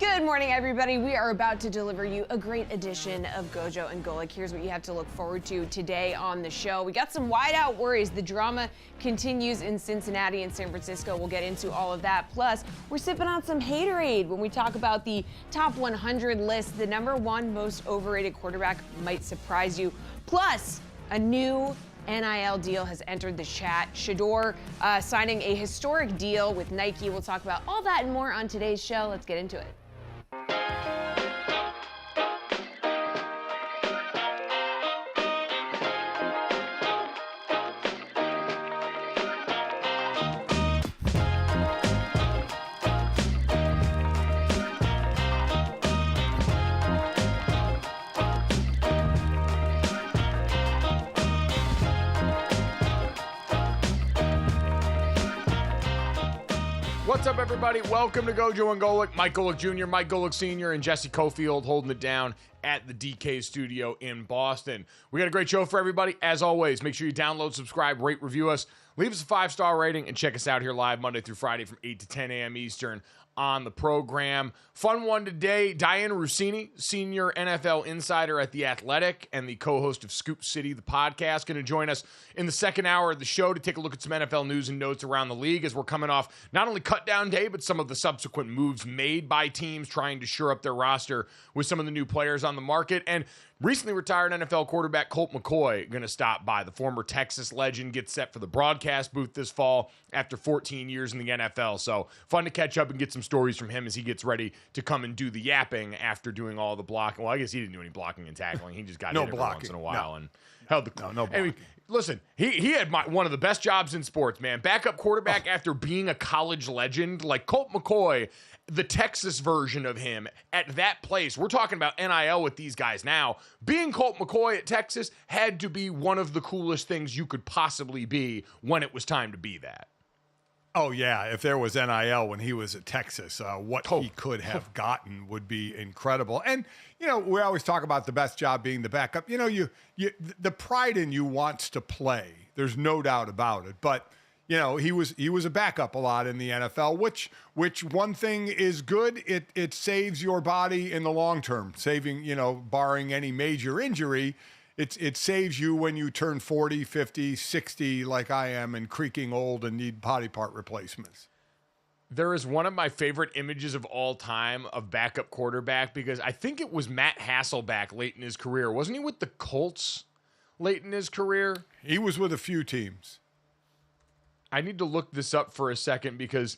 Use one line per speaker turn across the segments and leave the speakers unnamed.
Good morning, everybody. We are about to deliver you a great edition of GoJo and Golic. Here's what you have to look forward to today on the show. We got some wide-out worries. The drama continues in Cincinnati and San Francisco. We'll get into all of that. Plus, we're sipping on some haterade when we talk about the top 100 list. The number one most overrated quarterback might surprise you. Plus, a new NIL deal has entered the chat. Shedeur signing a historic deal with Nike. We'll talk about all that and more on today's show. Let's get into it.
What's up, everybody? Welcome to GoJo and Golic. Mike Golic Jr., Mike Golic Sr., and Jesse Cofield holding it down at the DK studio in Boston. We got a great show for everybody. As always, make sure you download, subscribe, rate, review us, leave us a 5-star rating, and check us out here live Monday through Friday from 8 to 10 a.m. Eastern on the program. Fun one today. Dianna Russini, senior NFL insider at The Athletic and the co-host of Scoop City, the podcast, going to join us in the second hour of the show to take a look at some NFL news and notes around the league as we're coming off not only cut down day, but some of the subsequent moves made by teams trying to shore up their roster with some of the new players on the market. And recently retired NFL quarterback Colt McCoy going to stop by. The former Texas legend gets set for the broadcast booth this fall after 14 years in the NFL. So fun to catch up and get some stories from him as he gets ready to come and do the yapping after doing all the blocking. Well, I guess he didn't do any blocking and tackling. He just got in every once in a while and held the no blocking. Listen, he had one of the best jobs in sports, man. Backup quarterback after being a college legend. Like Colt McCoy, the Texas version of him at that place. We're talking about NIL with these guys now. Being Colt McCoy at Texas had to be one of the coolest things you could possibly be when it was time to be that.
Oh, yeah. If there was NIL when he was at Texas, what he could have gotten would be incredible. And, you know, we always talk about the best job being the backup. You know, the pride in you wants to play. There's no doubt about it. But, you know, he was a backup a lot in the NFL, which one thing is good. It saves your body in the long term, saving, you know, barring any major injury. It saves you when you turn 40, 50, 60 like I am and creaking old and need body part replacements.
There is one of my favorite images of all time of backup quarterback, because I think it was Matt Hasselbeck late in his career. Wasn't he with the Colts late in his career?
He was with a few teams.
I need to look this up for a second, because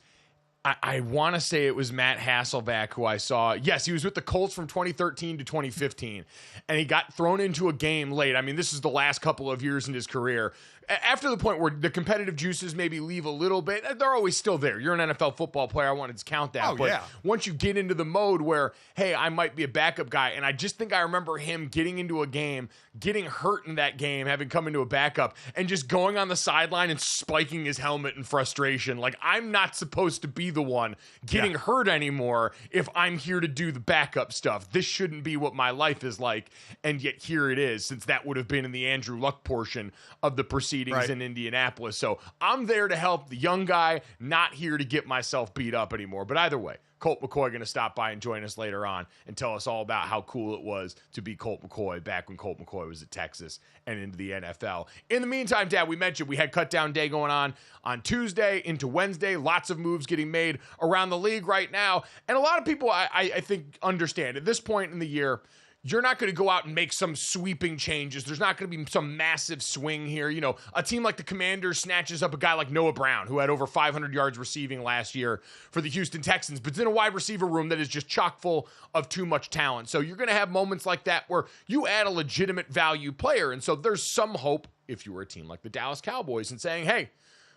I want to say it was Matt Hasselbeck who I saw. Yes, he was with the Colts from 2013 to 2015, and he got thrown into a game late. I mean, this is the last couple of years in his career. After the point where the competitive juices maybe leave a little bit, they're always still there. You're an NFL football player. I wanted to count that.
Oh,
but
yeah.
Once you get into the mode where, hey, I might be a backup guy, and I just think I remember him getting into a game, getting hurt in that game, having come into a backup, and just going on the sideline and spiking his helmet in frustration. Like, I'm not supposed to be the one getting hurt anymore if I'm here to do the backup stuff. This shouldn't be what my life is like, and yet here it is, since that would have been in the Andrew Luck portion of the proceedings in Indianapolis. So I'm there to help the young guy, not here to get myself beat up anymore. But either way, Colt McCoy going to stop by and join us later on and tell us all about how cool it was to be Colt McCoy back when Colt McCoy was at Texas and into the NFL. In the meantime, Dad, we mentioned we had cut down day going on Tuesday into Wednesday. Lots of moves getting made around the league right now. And a lot of people, I think, understand at this point in the year, you're not going to go out and make some sweeping changes. There's not going to be some massive swing here. You know, a team like the Commanders snatches up a guy like Noah Brown, who had over 500 yards receiving last year for the Houston Texans, but it's in a wide receiver room that is just chock full of too much talent. So you're going to have moments like that where you add a legitimate value player. And so there's some hope if you were a team like the Dallas Cowboys and saying, hey,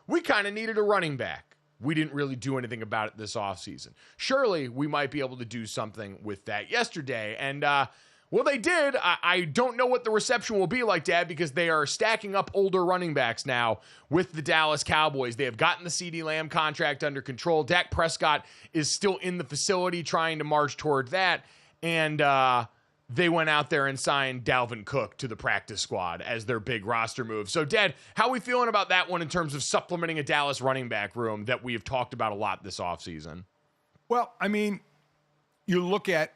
we kind of needed a running back. We didn't really do anything about it this offseason. Surely we might be able to do something with that yesterday. And, well, they did. I don't know what the reception will be like, Dad, because they are stacking up older running backs now with the Dallas Cowboys. They have gotten the CeeDee Lamb contract under control. Dak Prescott is still in the facility trying to march toward that. And they went out there and signed Dalvin Cook to the practice squad as their big roster move. So, Dad, how are we feeling about that one in terms of supplementing a Dallas running back room that we have talked about a lot this offseason?
Well, I mean, you look at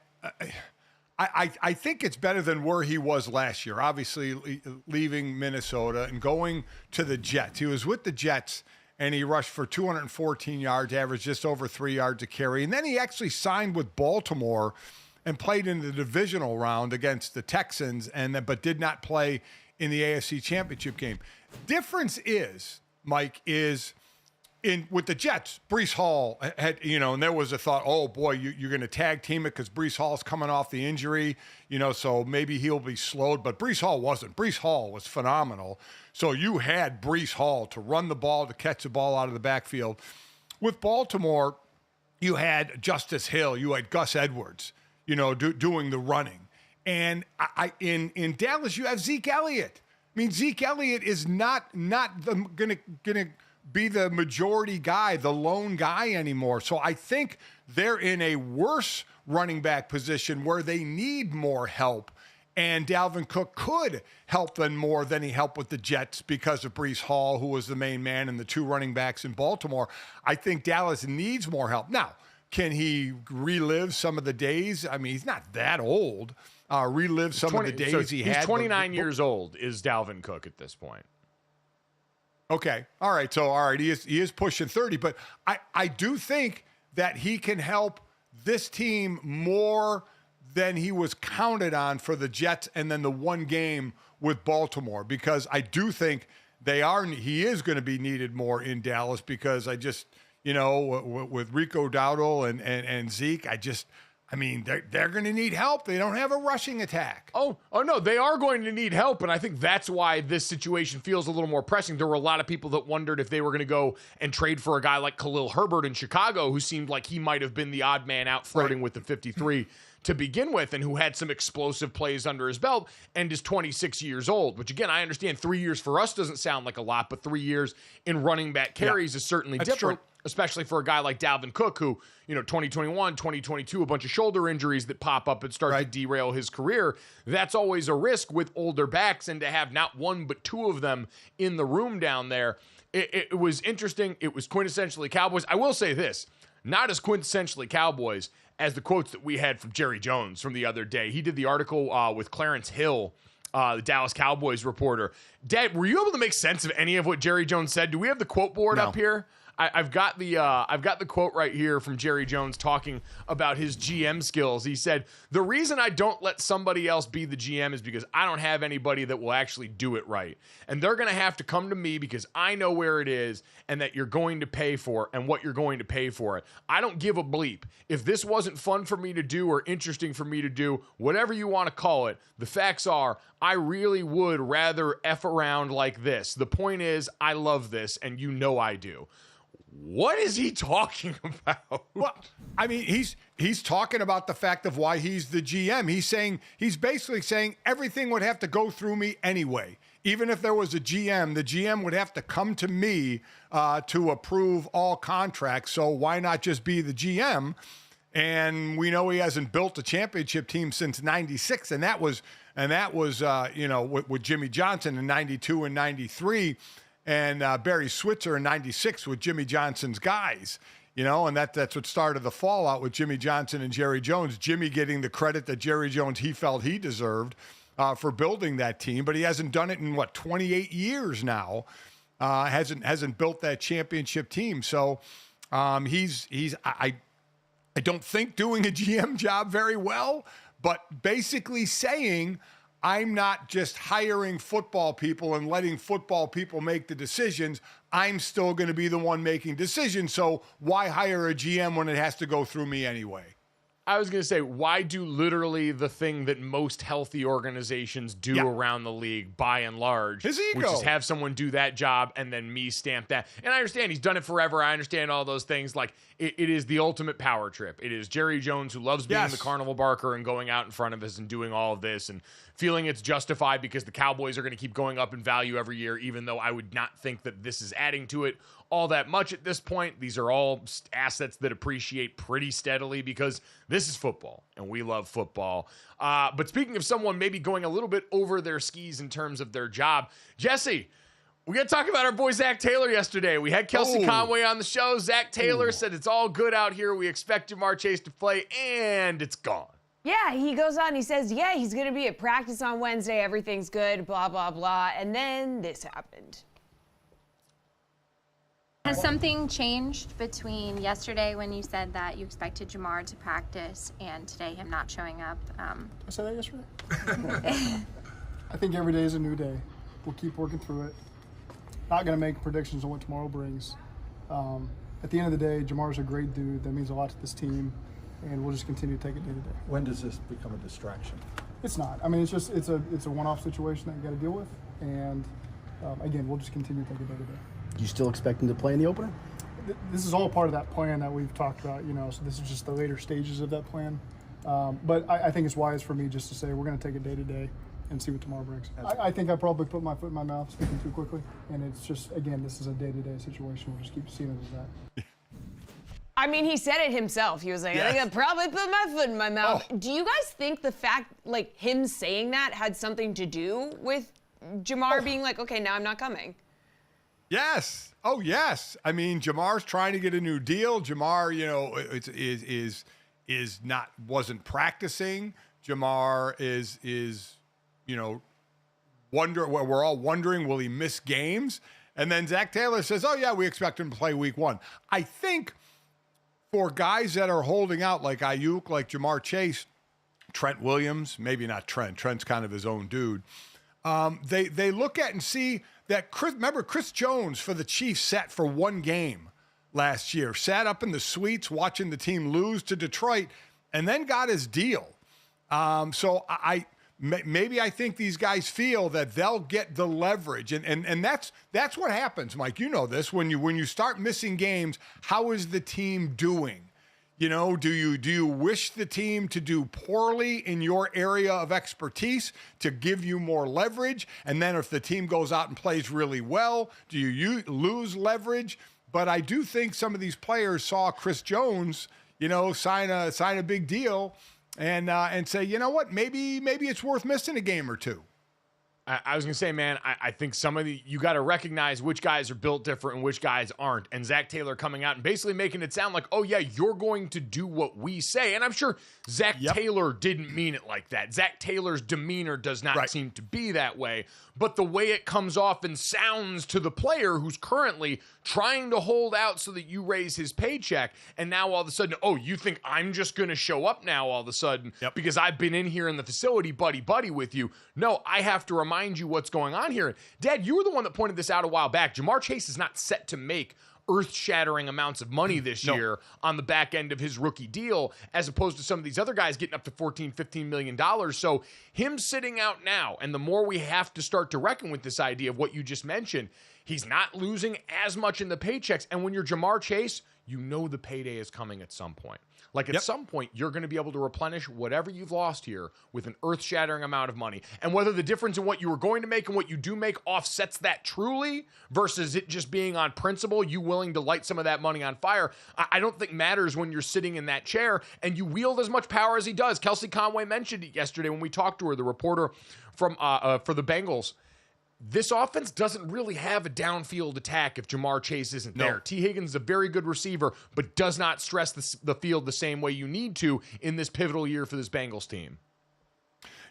I think it's better than where he was last year, obviously leaving Minnesota and going to the Jets. He was with the Jets, and he rushed for 214 yards, averaged just over 3 yards a carry. And then he actually signed with Baltimore and played in the divisional round against the Texans, but did not play in the AFC Championship game. Difference is, Mike, is with the Jets, Breece Hall had, and there was a thought, oh boy, you're going to tag team it because Breece Hall's coming off the injury, so maybe he'll be slowed. But Breece Hall wasn't. Breece Hall was phenomenal. So you had Breece Hall to run the ball, to catch the ball out of the backfield. With Baltimore, you had Justice Hill, you had Gus Edwards, doing the running. And in Dallas, you have Zeke Elliott. I mean, Zeke Elliott is not going to be the majority guy, the lone guy anymore. So I think they're in a worse running back position where they need more help. And Dalvin Cook could help them more than he helped with the Jets because of Breece Hall, who was the main man, and the two running backs in Baltimore. I think Dallas needs more help. Now, can he relive some of the days? I mean, he's not that old. Relive some of the days he had.
He's 29 years old, is Dalvin Cook at this point.
Okay. All right. So, all right. He is pushing 30, but I do think that he can help this team more than he was counted on for the Jets and then the one game with Baltimore, because I do think he is going to be needed more in Dallas, because I just, with Rico Dowdle and Zeke, they're going to need help. They don't have a rushing attack.
Oh no, they are going to need help, and I think that's why this situation feels a little more pressing. There were a lot of people that wondered if they were going to go and trade for a guy like Khalil Herbert in Chicago, who seemed like he might have been the odd man out flirting with the 53 to begin with, and who had some explosive plays under his belt and is 26 years old, which again, I understand 3 years for us doesn't sound like a lot, but 3 years in running back carries is certainly different. True. Especially for a guy like Dalvin Cook, who, 2021, 2022, a bunch of shoulder injuries that pop up and start to derail his career. That's always a risk with older backs, and to have not one but two of them in the room down there, it was interesting. It was quintessentially Cowboys. I will say this, not as quintessentially Cowboys as the quotes that we had from Jerry Jones from the other day. He did the article with Clarence Hill, the Dallas Cowboys reporter. Dad, were you able to make sense of any of what Jerry Jones said? Do we have the quote board up here? I've got the quote right here from Jerry Jones talking about his GM skills. He said, "The reason I don't let somebody else be the GM is because I don't have anybody that will actually do it right. And they're going to have to come to me because I know where it is and that you're going to pay for it and what you're going to pay for it. I don't give a bleep. If this wasn't fun for me to do or interesting for me to do, whatever you want to call it, the facts are I really would rather F around like this. The point is I love this and you know I do." What is he talking about?
Well, I mean, he's talking about the fact of why he's the GM. He's basically saying everything would have to go through me anyway. Even if there was a GM, the GM would have to come to me to approve all contracts. So why not just be the GM? And we know he hasn't built a championship team since '96, and that was with Jimmy Johnson in '92 and '93. And Barry Switzer in '96 with Jimmy Johnson's guys, and that's what started the fallout with Jimmy Johnson and Jerry Jones. Jimmy getting the credit that Jerry Jones he felt he deserved for building that team, but he hasn't done it in 28 years now. Hasn't built that championship team. So I don't think doing a GM job very well, but basically saying, I'm not just hiring football people and letting football people make the decisions. I'm still going to be the one making decisions. So why hire a GM when it has to go through me anyway?
I was going to say, why do literally the thing that most healthy organizations do around the league by and large,
his ego,
which is have someone do that job and then me stamp that. And I understand he's done it forever. I understand all those things. Like it is the ultimate power trip. It is Jerry Jones who loves being the carnival barker and going out in front of us and doing all of this and feeling it's justified because the Cowboys are going to keep going up in value every year, even though I would not think that this is adding to it all that much at this point. These are all assets that appreciate pretty steadily because this is football and we love football. But speaking of someone maybe going a little bit over their skis in terms of their job, Jesse, we got to talk about our boy Zach Taylor yesterday. We had Kelsey Conway on the show. Zach Taylor said it's all good out here. We expect Ja'Marr Chase to play, and it's gone.
Yeah, he goes on, he says, yeah, he's going to be at practice on Wednesday. Everything's good, blah, blah, blah. And then this happened.
Has something changed between yesterday when you said that you expected Ja'Marr to practice and today him not showing up?
I said that yesterday? I think every day is a new day. We'll keep working through it. Not going to make predictions on what tomorrow brings. At the end of the day, Jamar's a great dude. That means a lot to this team, and we'll just continue to take it day to day.
When does this become a distraction?
It's not. I mean, it's a one-off situation that you got to deal with, and again, we'll just continue to take it day to day.
Do you still expect him to play in the opener?
This is all part of that plan that we've talked about, so this is just the later stages of that plan. But I think it's wise for me just to say we're going to take it day to day and see what tomorrow brings. I think I probably put my foot in my mouth speaking too quickly, and it's just, again, this is a day-to-day situation. We'll just keep seeing it as that.
I mean, he said it himself. He was like, I think I probably put my foot in my mouth. Do you guys think the fact, like, him saying that had something to do with Ja'Marr being like, okay, now I'm not coming?
Yes. Oh, yes. I mean, Jamar's trying to get a new deal. Ja'Marr, wasn't practicing. Ja'Marr is we're all wondering, will he miss games? And then Zach Taylor says, oh, yeah, we expect him to play week 1. I think for guys that are holding out like Aiyuk, like Ja'Marr Chase, Trent Williams, maybe not Trent. Trent's kind of his own dude. They look at and see that Chris Jones for the Chiefs sat for 1 game last year, sat up in the suites watching the team lose to Detroit, and then got his deal. So I think these guys feel that they'll get the leverage, and that's what happens, Mike. You know this, when you start missing games, how is the team doing? Do you wish the team to do poorly in your area of expertise to give you more leverage? And then if the team goes out and plays really well, do you lose leverage? But I do think some of these players saw Chris Jones, sign a big deal and say, you know what, maybe it's worth missing a game or two.
I was going to say, man, I think you got to recognize which guys are built different and which guys aren't. And Zach Taylor coming out and basically making it sound like, oh, yeah, you're going to do what we say. And I'm sure Zach Taylor didn't mean it like that. Zach Taylor's demeanor does not seem to be that way. But the way it comes off and sounds to the player who's currently trying to hold out so that you raise his paycheck, and now all of a sudden, oh, you think I'm just going to show up now all of a sudden because I've been in here in the facility buddy with you. No, I have to remind you what's going on here. Dad, you were the one that pointed this out a while back. Jamar Chase is not set to make earth-shattering amounts of money this year on the back end of his rookie deal, as opposed to some of these other guys getting up to $14-15 million. So him sitting out now, and the more we have to start to reckon with this idea of what you just mentioned, he's not losing as much in the paychecks. And when you're Jamar Chase, you know the payday is coming at some point. Like at some point, you're going to be able to replenish whatever you've lost here with an earth-shattering amount of money. And whether the difference in what you were going to make and what you do make offsets that truly versus it just being on principle, you willing to light some of that money on fire, I don't think matters when you're sitting in that chair and you wield as much power as he does. Kelsey Conway mentioned it yesterday when we talked to her, the reporter from for the Bengals. This offense doesn't really have a downfield attack if Jamar Chase isn't there. T. Higgins is a very good receiver, but does not stress the field the same way you need to in this pivotal year for this Bengals team.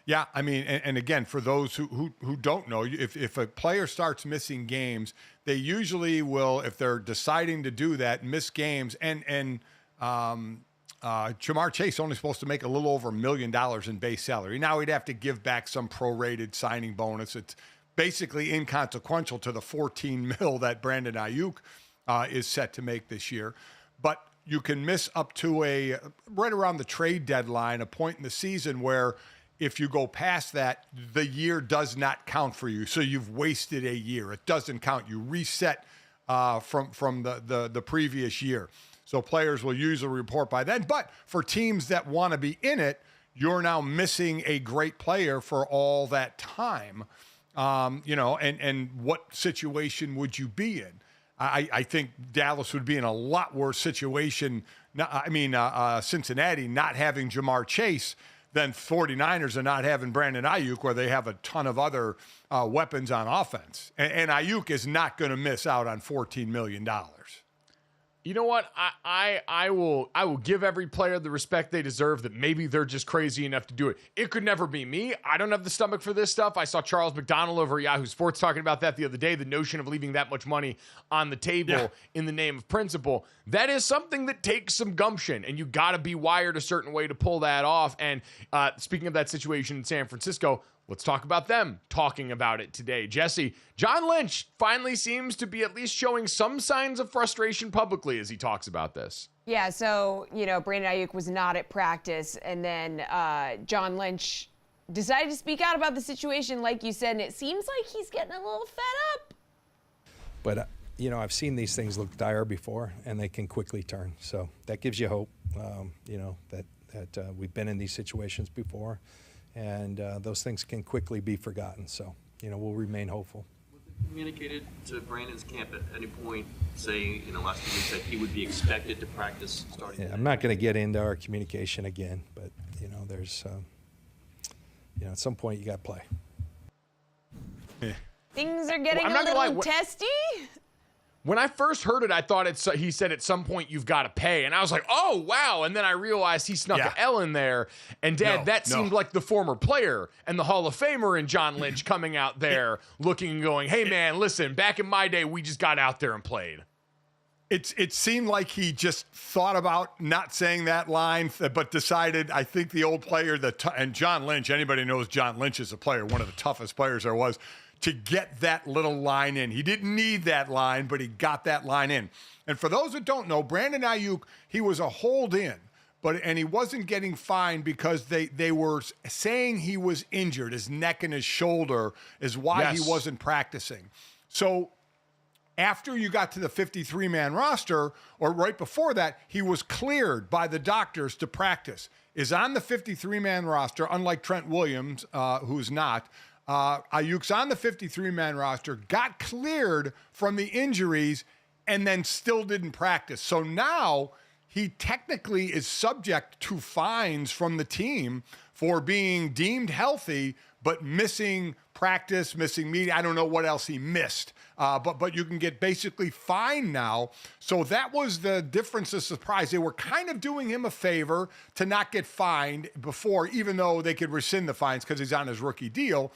Yeah, I mean, and again, for those who don't know, if a player starts missing games, they usually will, if they're deciding to do that, miss games. And Jamar Chase only supposed to make a little over $1 million in base salary. Now he'd have to give back some prorated signing bonus. It's basically inconsequential to the $14 million that Brandon Aiyuk is set to make this year. But you can miss up to right around the trade deadline, a point in the season where if you go past that, the year does not count for you. So you've wasted a year. It doesn't count. You reset from the previous year. So players will usually report by then. But for teams that want to be in it, you're now missing a great player for all that time. And what situation would you be in? I think Dallas would be in a lot worse situation. Cincinnati not having Jamar Chase than 49ers are not having Brandon Aiyuk, where they have a ton of other weapons on offense. And Aiyuk is not going to miss out on $14 million.
You know what? I will give every player the respect they deserve, that maybe they're just crazy enough to do it. It could never be me. I don't have the stomach for this stuff. I saw Charles McDonald over at Yahoo Sports talking about that the other day, the notion of leaving that much money on the table in the name of principle. That is something that takes some gumption, and you got to be wired a certain way to pull that off. And speaking of that situation in San Francisco, let's talk about them talking about it today. Jesse, John Lynch finally seems to be at least showing some signs of frustration publicly as he talks about this.
Yeah, so, Brandon Aiyuk was not at practice, and then John Lynch decided to speak out about the situation, like you said, and it seems like he's getting a little fed up.
But, I've seen these things look dire before, and they can quickly turn. So that gives you hope, that we've been in these situations before. And those things can quickly be forgotten. So, we'll remain hopeful.
Was it communicated to Brandon's camp at any point, say, last few weeks, that he would be expected to practice starting?
Yeah, I'm not going to get into our communication again, but, there's, at some point you got to play.
Things are getting a little testy.
When I first heard it, I thought he said at some point you've got to pay. And I was like, oh, wow. And then I realized he snuck an L in there. And, Dad, that seemed like the former player and the Hall of Famer in John Lynch coming out there looking and going, hey, man, listen, back in my day, we just got out there and played.
It seemed like he just thought about not saying that line, but decided, I think the old player, and John Lynch, anybody knows John Lynch is a player, one of the toughest players there was, to get that little line in. He didn't need that line, but he got that line in. And for those that don't know, Brandon Aiyuk, he was a hold in, and he wasn't getting fined because they were saying he was injured. His neck and his shoulder is why he wasn't practicing. So after you got to the 53-man roster, or right before that, he was cleared by the doctors to practice. Is on the 53-man roster, unlike Trent Williams, who's not. Aiyuk's on the 53-man roster, got cleared from the injuries, and then still didn't practice. So now he technically is subject to fines from the team for being deemed healthy but missing practice, missing meeting. I don't know what else he missed, but you can get basically fined now. So that was the difference of surprise. They were kind of doing him a favor to not get fined before, even though they could rescind the fines because he's on his rookie deal.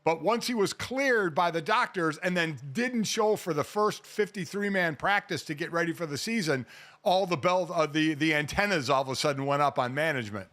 But once he was cleared by the doctors and then didn't show for the first 53-man practice to get ready for the season, all the antennas all of a sudden went up on management.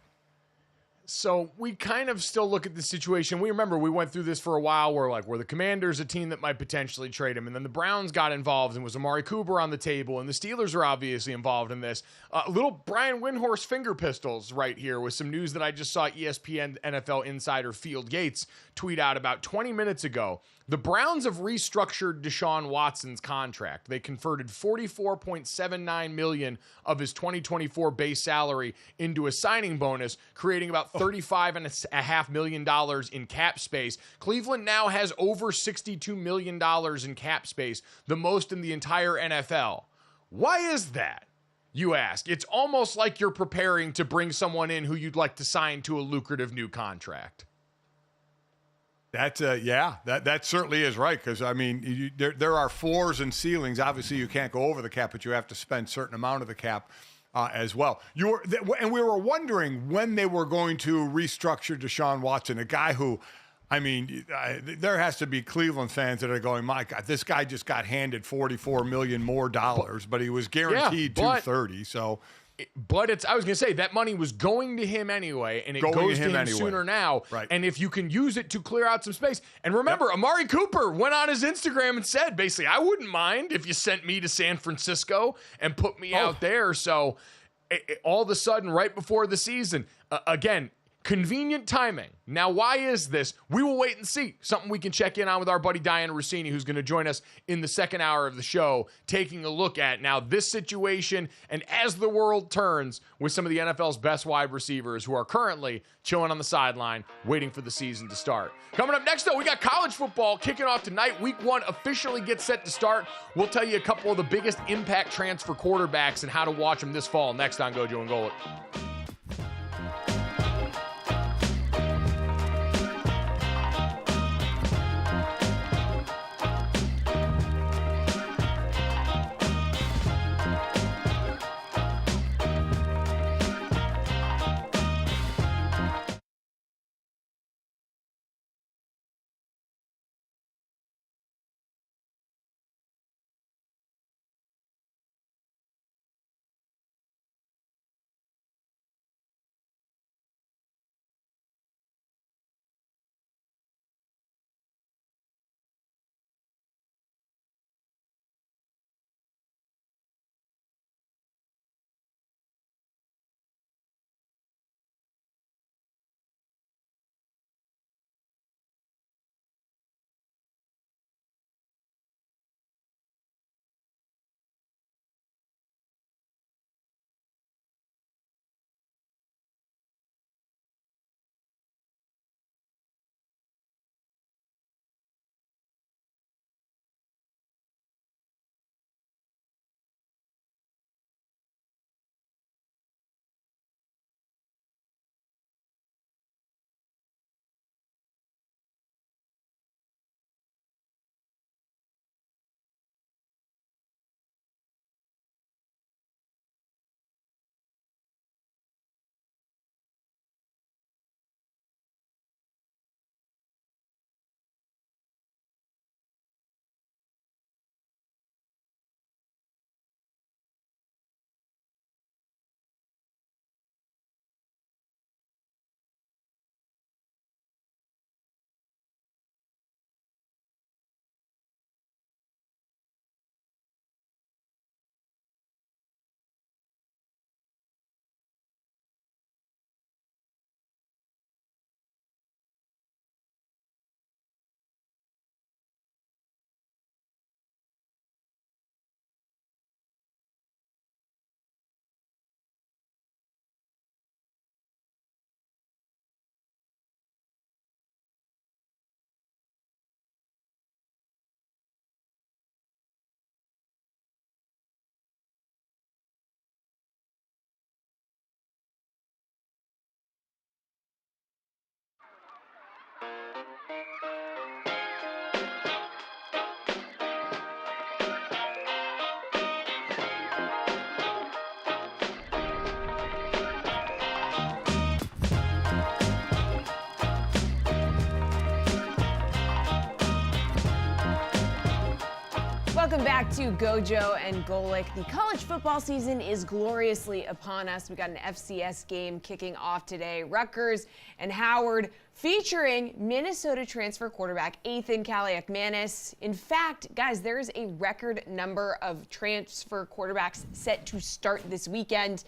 So we kind of still look at the situation. We remember we went through this for a while where were the Commanders a team that might potentially trade him? And then the Browns got involved and was Amari Cooper on the table. And the Steelers are obviously involved in this. Little Brian Windhorst finger pistols right here with some news that I just saw ESPN NFL insider Field Yates tweet out about 20 minutes ago. The Browns have restructured Deshaun Watson's contract. They converted $44.79 million of his 2024 base salary into a signing bonus, creating about $35.5 million in cap space. Cleveland now has over $62 million in cap space, the most in the entire NFL. Why is that, you ask? It's almost like you're preparing to bring someone in who you'd like to sign to a lucrative new contract.
That certainly is right. Because I mean, there are floors and ceilings. Obviously, you can't go over the cap, but you have to spend a certain amount of the cap as well. And we were wondering when they were going to restructure Deshaun Watson, a guy who, I mean, there has to be Cleveland fans that are going, my God, this guy just got handed $44 million more dollars, but he was guaranteed $230. So.
But I was going to say, that money was going to him anyway, and it goes to him anyway. Sooner now.
Right.
And if you can use it to clear out some space. And remember, Amari Cooper went on his Instagram and said, basically, I wouldn't mind if you sent me to San Francisco and put me out there. So all of a sudden, right before the season, again, convenient timing. Now, why is this? We will wait and see. Something we can check in on with our buddy Dianna Russini, who's going to join us in the second hour of the show, taking a look at now this situation and as the world turns with some of the NFL's best wide receivers who are currently chilling on the sideline, waiting for the season to start. Coming up next, though, we got college football kicking off tonight. Week 1 officially gets set to start. We'll tell you a couple of the biggest impact transfer quarterbacks and how to watch them this fall next on GoJo and Golic.
Welcome back to GoJo and Golic. The college football season is gloriously upon us. We got an FCS game kicking off today. Rutgers and Howard featuring Minnesota transfer quarterback Ethan Kaliakmanis. In fact, guys, there is a record number of transfer quarterbacks set to start this weekend.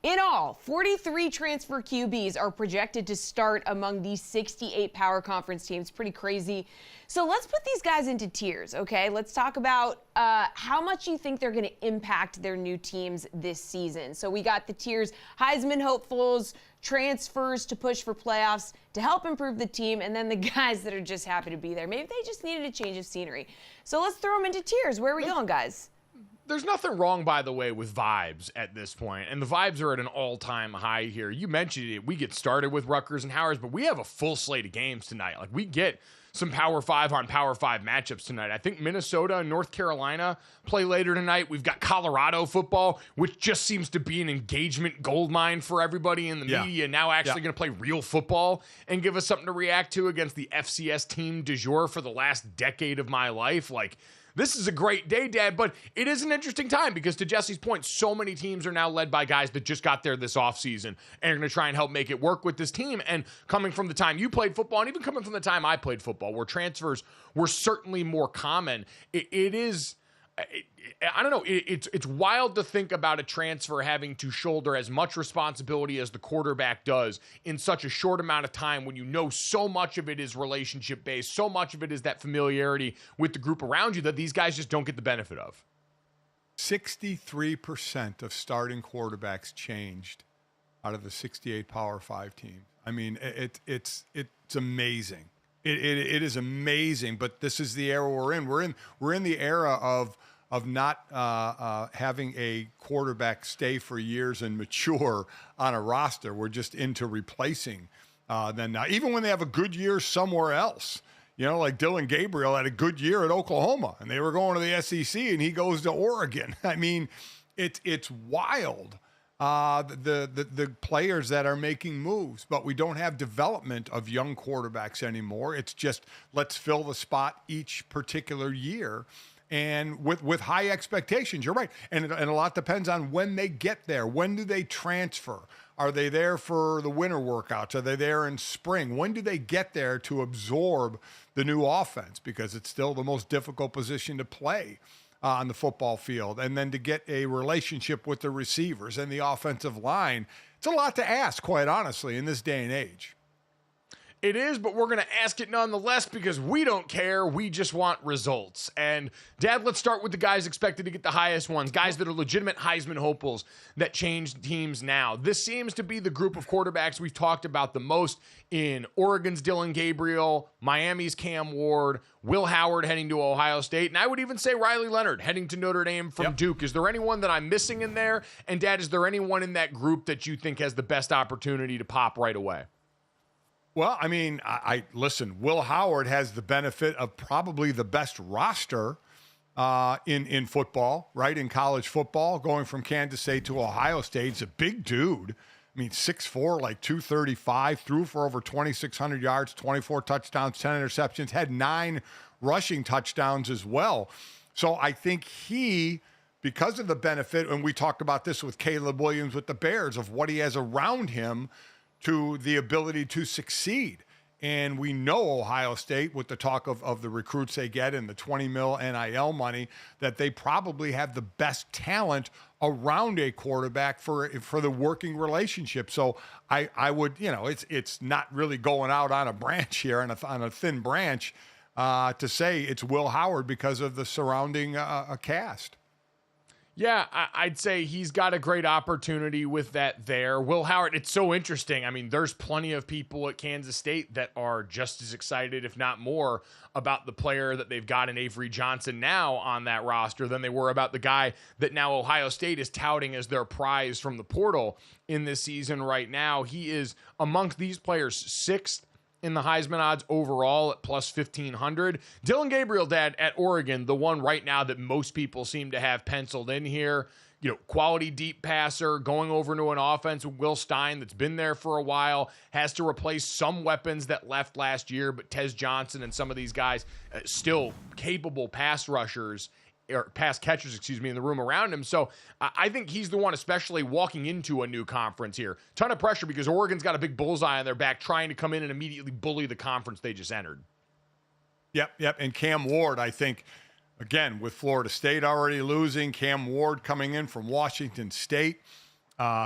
In all, 43 transfer QBs are projected to start among these 68 power conference teams. Pretty crazy. So let's put these guys into tiers, okay? Let's talk about how much you think they're going to impact their new teams this season. So we got the tiers: Heisman hopefuls, transfers to push for playoffs, to help improve the team, and then the guys that are just happy to be there. Maybe they just needed a change of scenery. So let's throw them into tiers. Where are we going, guys?
There's nothing wrong, by the way, with vibes at this point, and the vibes are at an all-time high here. You mentioned it. We get started with Rutgers and Howard, but we have a full slate of games tonight. Like, we get some Power 5 on Power 5 matchups tonight. I think Minnesota and North Carolina play later tonight. We've got Colorado football, which just seems to be an engagement goldmine for everybody in the media, now actually going to play real football and give us something to react to against the FCS team du jour for the last decade of my life. Like, this is a great day, Dad, but it is an interesting time because, to Jesse's point, so many teams are now led by guys that just got there this offseason and are going to try and help make it work with this team. And coming from the time you played football, and even coming from the time I played football, where transfers were certainly more common, I don't know. It's wild to think about a transfer having to shoulder as much responsibility as the quarterback does in such a short amount of time, when you know so much of it is relationship based, so much of it is that familiarity with the group around you that these guys just don't get the benefit of.
63% of starting quarterbacks changed out of the 68 Power 5 teams. I mean, it's amazing. It is amazing, but this is the era we're in. We're in the era of not having a quarterback stay for years and mature on a roster. We're just into replacing them now. Even when they have a good year somewhere else, you know, like Dylan Gabriel had a good year at Oklahoma, and they were going to the SEC, and he goes to Oregon. I mean, it's wild. The players that are making moves, but we don't have development of young quarterbacks anymore. It's just, let's fill the spot each particular year, and with high expectations. You're right. And a lot depends on when they get there. When do they transfer? Are they there for the winter workouts? Are they there in spring? When do they get there to absorb the new offense? Because it's still the most difficult position to play on the football field, and then to get a relationship with the receivers and the offensive line. It's a lot to ask, quite honestly, in this day and age.
It is, but we're going to ask it nonetheless because we don't care. We just want results. And, Dad, let's start with the guys expected to get the highest ones, guys that are legitimate Heisman hopefuls that change teams now. This seems to be the group of quarterbacks we've talked about the most in Oregon's Dylan Gabriel, Miami's Cam Ward, Will Howard heading to Ohio State, and I would even say Riley Leonard heading to Notre Dame from Duke. Is there anyone that I'm missing in there? And, Dad, is there anyone in that group that you think has the best opportunity to pop right away?
Well, I mean, I listen, Will Howard has the benefit of probably the best roster in football, right? In college football, going from Kansas State to Ohio State. He's a big dude. I mean, 6'4", like 235, threw for over 2,600 yards, 24 touchdowns, 10 interceptions, had 9 rushing touchdowns as well. So I think he, because of the benefit, and we talked about this with Caleb Williams with the Bears, of what he has around him, to the ability to succeed. And we know Ohio State, with the talk of the recruits they get and the $20 million NIL money, that they probably have the best talent around a quarterback for the working relationship. So I would, you know, it's not really going out on a branch here, on a thin branch, to say it's Will Howard because of the surrounding cast.
Yeah, I'd say he's got a great opportunity with that there. Will Howard, it's so interesting. I mean, there's plenty of people at Kansas State that are just as excited, if not more, about the player that they've got in Avery Johnson now on that roster than they were about the guy that now Ohio State is touting as their prize from the portal in this season right now. He is, amongst these players, 6th in the Heisman odds overall at plus 1,500. Dylan Gabriel, Dad, at Oregon, the one right now that most people seem to have penciled in here. You know, quality deep passer, going over into an offense with Will Stein that's been there for a while, has to replace some weapons that left last year, but Tez Johnson and some of these guys still capable pass rushers, or pass catchers, in the room around him. So I think he's the one, especially walking into a new conference here. Ton of pressure because Oregon's got a big bullseye on their back trying to come in and immediately bully the conference they just entered.
Yep. And Cam Ward, I think, again, with Florida State already losing, Cam Ward coming in from Washington State,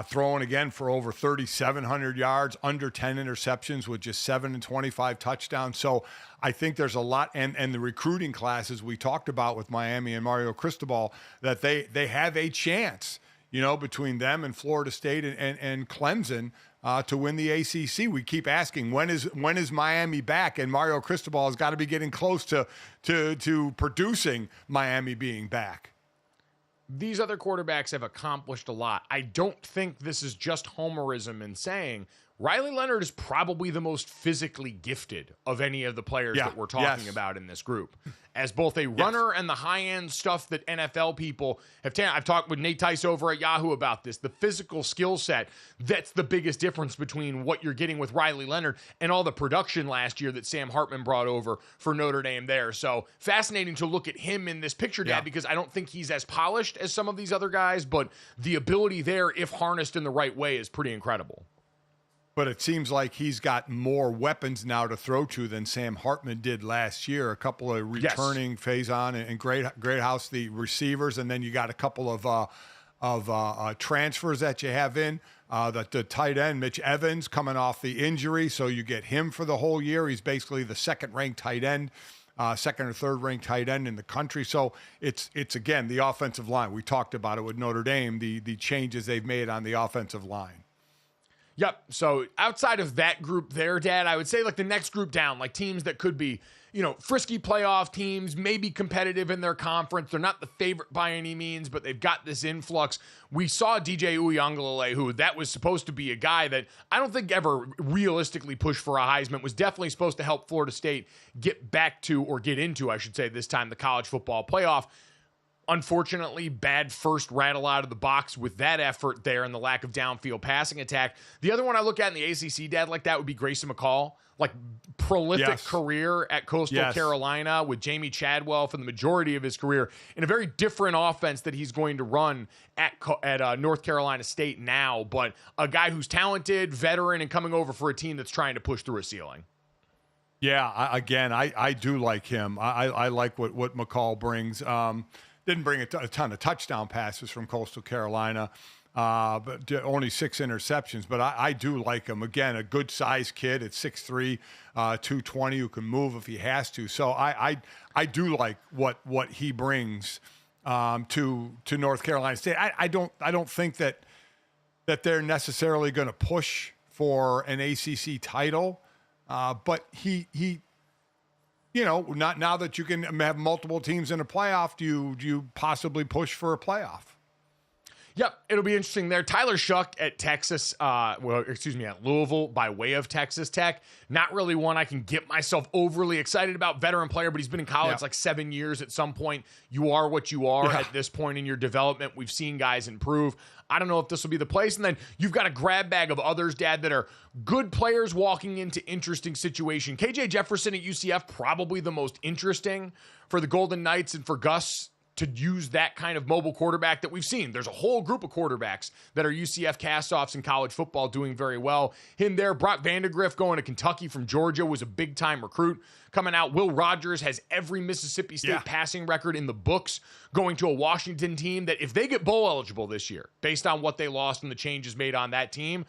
throwing again for over 3,700 yards, under 10 interceptions with just 7 and 25 touchdowns. So I think there's a lot, and the recruiting classes we talked about with Miami and Mario Cristobal, that they have a chance, you know, between them and Florida State and Clemson to win the ACC. We keep asking, when is Miami back? And Mario Cristobal has got to be getting close to producing Miami being back.
These other quarterbacks have accomplished a lot. I don't think this is just homerism in saying Riley Leonard is probably the most physically gifted of any of the players that we're talking about in this group. As both a runner and the high-end stuff that NFL people have taken. I've talked with Nate Tice over at Yahoo about this. The physical skill set, that's the biggest difference between what you're getting with Riley Leonard and all the production last year that Sam Hartman brought over for Notre Dame there. So fascinating to look at him in this picture, Dad, because I don't think he's as polished as some of these other guys, but the ability there, if harnessed in the right way, is pretty incredible.
But it seems like he's got more weapons now to throw to than Sam Hartman did last year. A couple of returning Faison and Greathouse, the receivers, and then you got a couple of transfers that you have in. The tight end, Mitch Evans, coming off the injury, so you get him for the whole year. He's basically the second-ranked tight end. Second or third ranked tight end in the country. So it's again, the offensive line. We talked about it with Notre Dame, the changes they've made on the offensive line.
Yep. So outside of that group there, Dad, I would say like the next group down, like teams that could be, you know, frisky playoff teams, maybe competitive in their conference. They're not the favorite by any means, but they've got this influx. We saw DJ Uiagalelei, who that was supposed to be a guy that I don't think ever realistically pushed for a Heisman, was definitely supposed to help Florida State get back to, or get into, I should say this time, the college football playoff. Unfortunately, bad first rattle out of the box with that effort there and the lack of downfield passing attack. The other one I look at in the ACC, Dad, like that would be Grayson McCall. Like prolific career at Coastal Carolina with Jamie Chadwell for the majority of his career in a very different offense that he's going to run at North Carolina State now. But a guy who's talented, veteran, and coming over for a team that's trying to push through a ceiling.
Yeah, I do like him. I like what McCall brings. Didn't bring a ton of touchdown passes from Coastal Carolina, but only 6 interceptions. But I do like him. Again, a good-sized kid at 6'3", 220, who can move if he has to. So I do like what he brings to North Carolina State. I don't think that they're necessarily going to push for an ACC title, but he. You know, not now that you can have multiple teams in a playoff, do you possibly push for a playoff?
Yep, it'll be interesting there. Tyler Shuck at Texas, at Louisville by way of Texas Tech. Not really one I can get myself overly excited about. Veteran player, but he's been in college like 7 years. At some point, you are what you are at this point in your development. We've seen guys improve. I don't know if this will be the place. And then you've got a grab bag of others, Dad, that are good players walking into interesting situation. KJ Jefferson at UCF, probably the most interesting for the Golden Knights and for Gus to use that kind of mobile quarterback that we've seen. There's a whole group of quarterbacks that are UCF castoffs in college football doing very well. Him there, Brock Vandegrift going to Kentucky from Georgia was a big-time recruit coming out. Will Rogers has every Mississippi State passing record in the books, going to a Washington team that if they get bowl eligible this year, based on what they lost and the changes made on that team,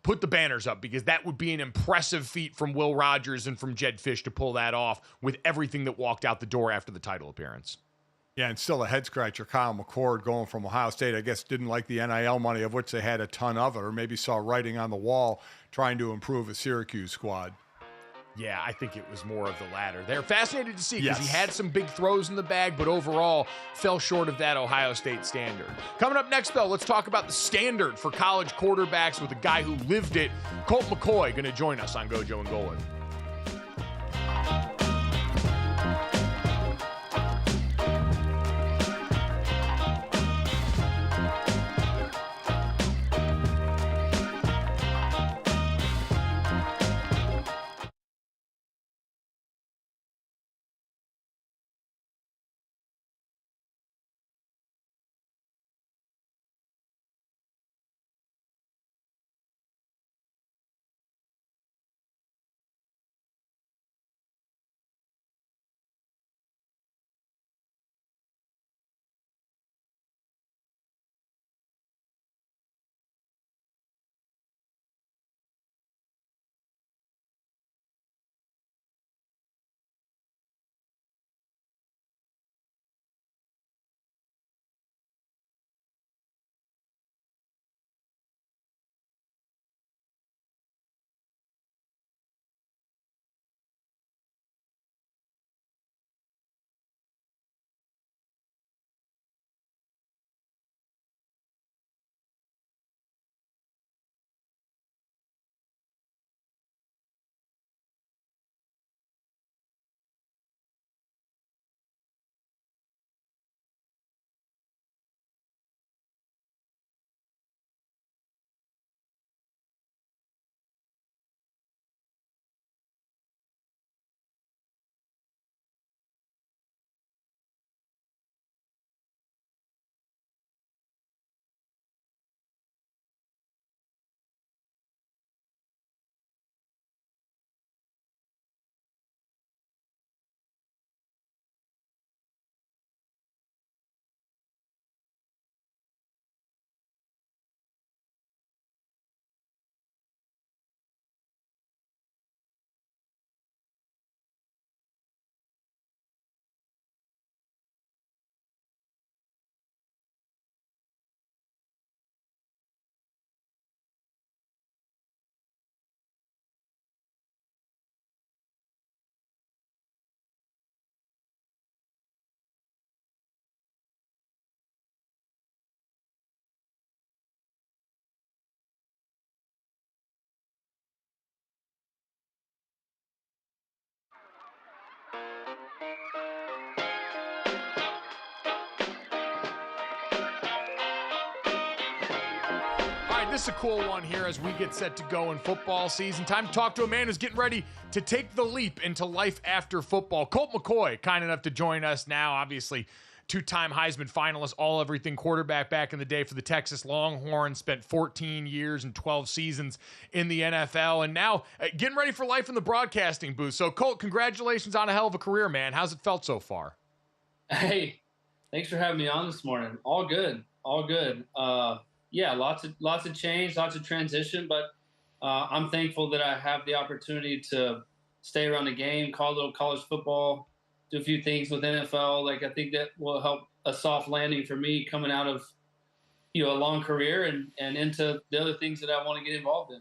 put the banners up, because that would be an impressive feat from Will Rogers and from Jed Fish to pull that off with everything that walked out the door after the title appearance.
Yeah, and still a head-scratcher. Kyle McCord going from Ohio State, I guess, didn't like the NIL money, of which they had a ton of it, or maybe saw writing on the wall trying to improve a Syracuse squad.
Yeah, I think it was more of the latter. They're fascinated to see because
Yes.
he had some big throws in the bag, but overall fell short of that Ohio State standard. Coming up next, though, let's talk about the standard for college quarterbacks with a guy who lived it. Colt McCoy going to join us on GoJo and Golic. This is a cool one here as we get set to go in football season. Time to talk to a man who's getting ready to take the leap into life after football. Colt McCoy, kind enough to join us now. Obviously, two-time Heisman finalist, all-everything quarterback back in the day for the Texas Longhorns, spent 14 years and 12 seasons in the NFL, and now getting ready for life in the broadcasting booth. So, Colt, congratulations on a hell of a career, man. How's it felt so far?
Hey, thanks for having me on this morning. All good, all good. Yeah, lots of change, lots of transition, but I'm thankful that I have the opportunity to stay around the game, call a little college football, do a few things with NFL. Like, I think that will help a soft landing for me coming out of, a long career and into the other things that I want to get involved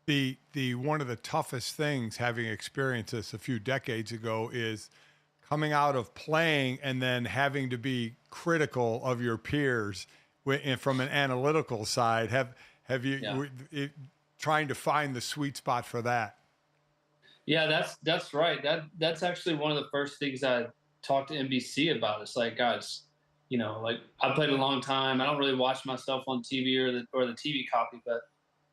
in.
The one of the toughest things, having experienced this a few decades ago, is coming out of playing and then having to be critical of your peers from an analytical side. Have you trying to find the sweet spot for that?
Yeah, that's right. That's actually one of the first things I talked to NBC about. It's like, guys, like, I played a long time. I don't really watch myself on TV or the TV copy, but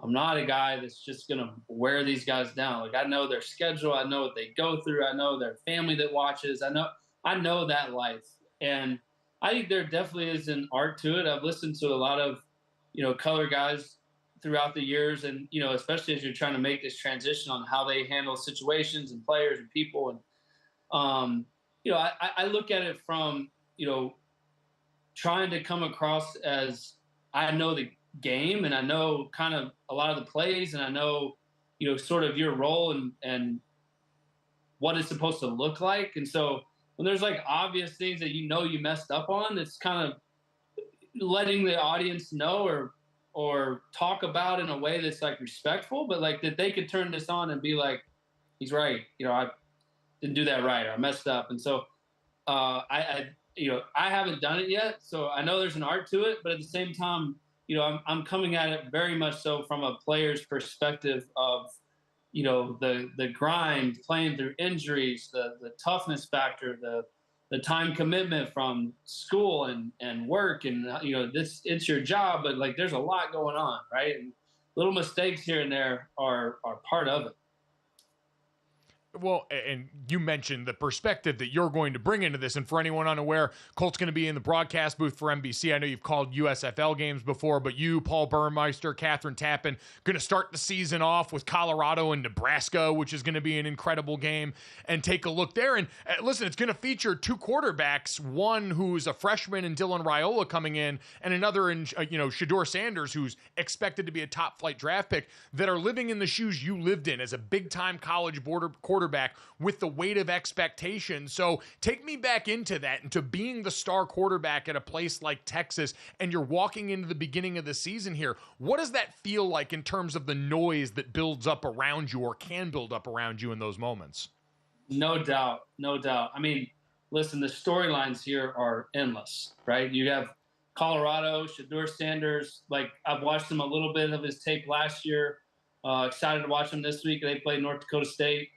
I'm not a guy that's just gonna wear these guys down. Like, I know their schedule. I know what they go through. I know their family that watches. I know that life, and I think there definitely is an art to it. I've listened to a lot of, color guys throughout the years, and, especially as you're trying to make this transition on how they handle situations and players and people. And, I look at it from, trying to come across as I know the game and I know kind of a lot of the plays and I know, sort of your role and what it's supposed to look like. And so when there's like obvious things that you messed up on, it's kind of letting the audience know or talk about in a way that's like respectful, but like that they could turn this on and be like, He's right. I didn't do that right. Or I messed up. And so I haven't done it yet. So I know there's an art to it, but at the same time, I'm coming at it very much so from a player's perspective of, the grind, playing through injuries, the toughness factor, the time commitment from school and work, and it's your job, but like there's a lot going on, right? And little mistakes here and there are part of it.
Well, and you mentioned the perspective that you're going to bring into this. And for anyone unaware, Colt's going to be in the broadcast booth for NBC. I know you've called USFL games before, but you, Paul Burmeister, Catherine Tappan, going to start the season off with Colorado and Nebraska, which is going to be an incredible game, and take a look there. And listen, it's going to feature two quarterbacks, one who's a freshman in Dylan Raiola coming in, and another in, Shedeur Sanders, who's expected to be a top flight draft pick, that are living in the shoes you lived in as a big time college quarterback with the weight of expectation. So take me back into that, into being the star quarterback at a place like Texas, and you're walking into the beginning of the season here. What does that feel like in terms of the noise that builds up around you, or can build up around you in those moments?
No doubt. I mean, listen, the storylines here are endless, right? You have Colorado, Shedeur Sanders. Like, I've watched him a little bit of his tape last year. Excited to watch him this week. They played North Dakota State.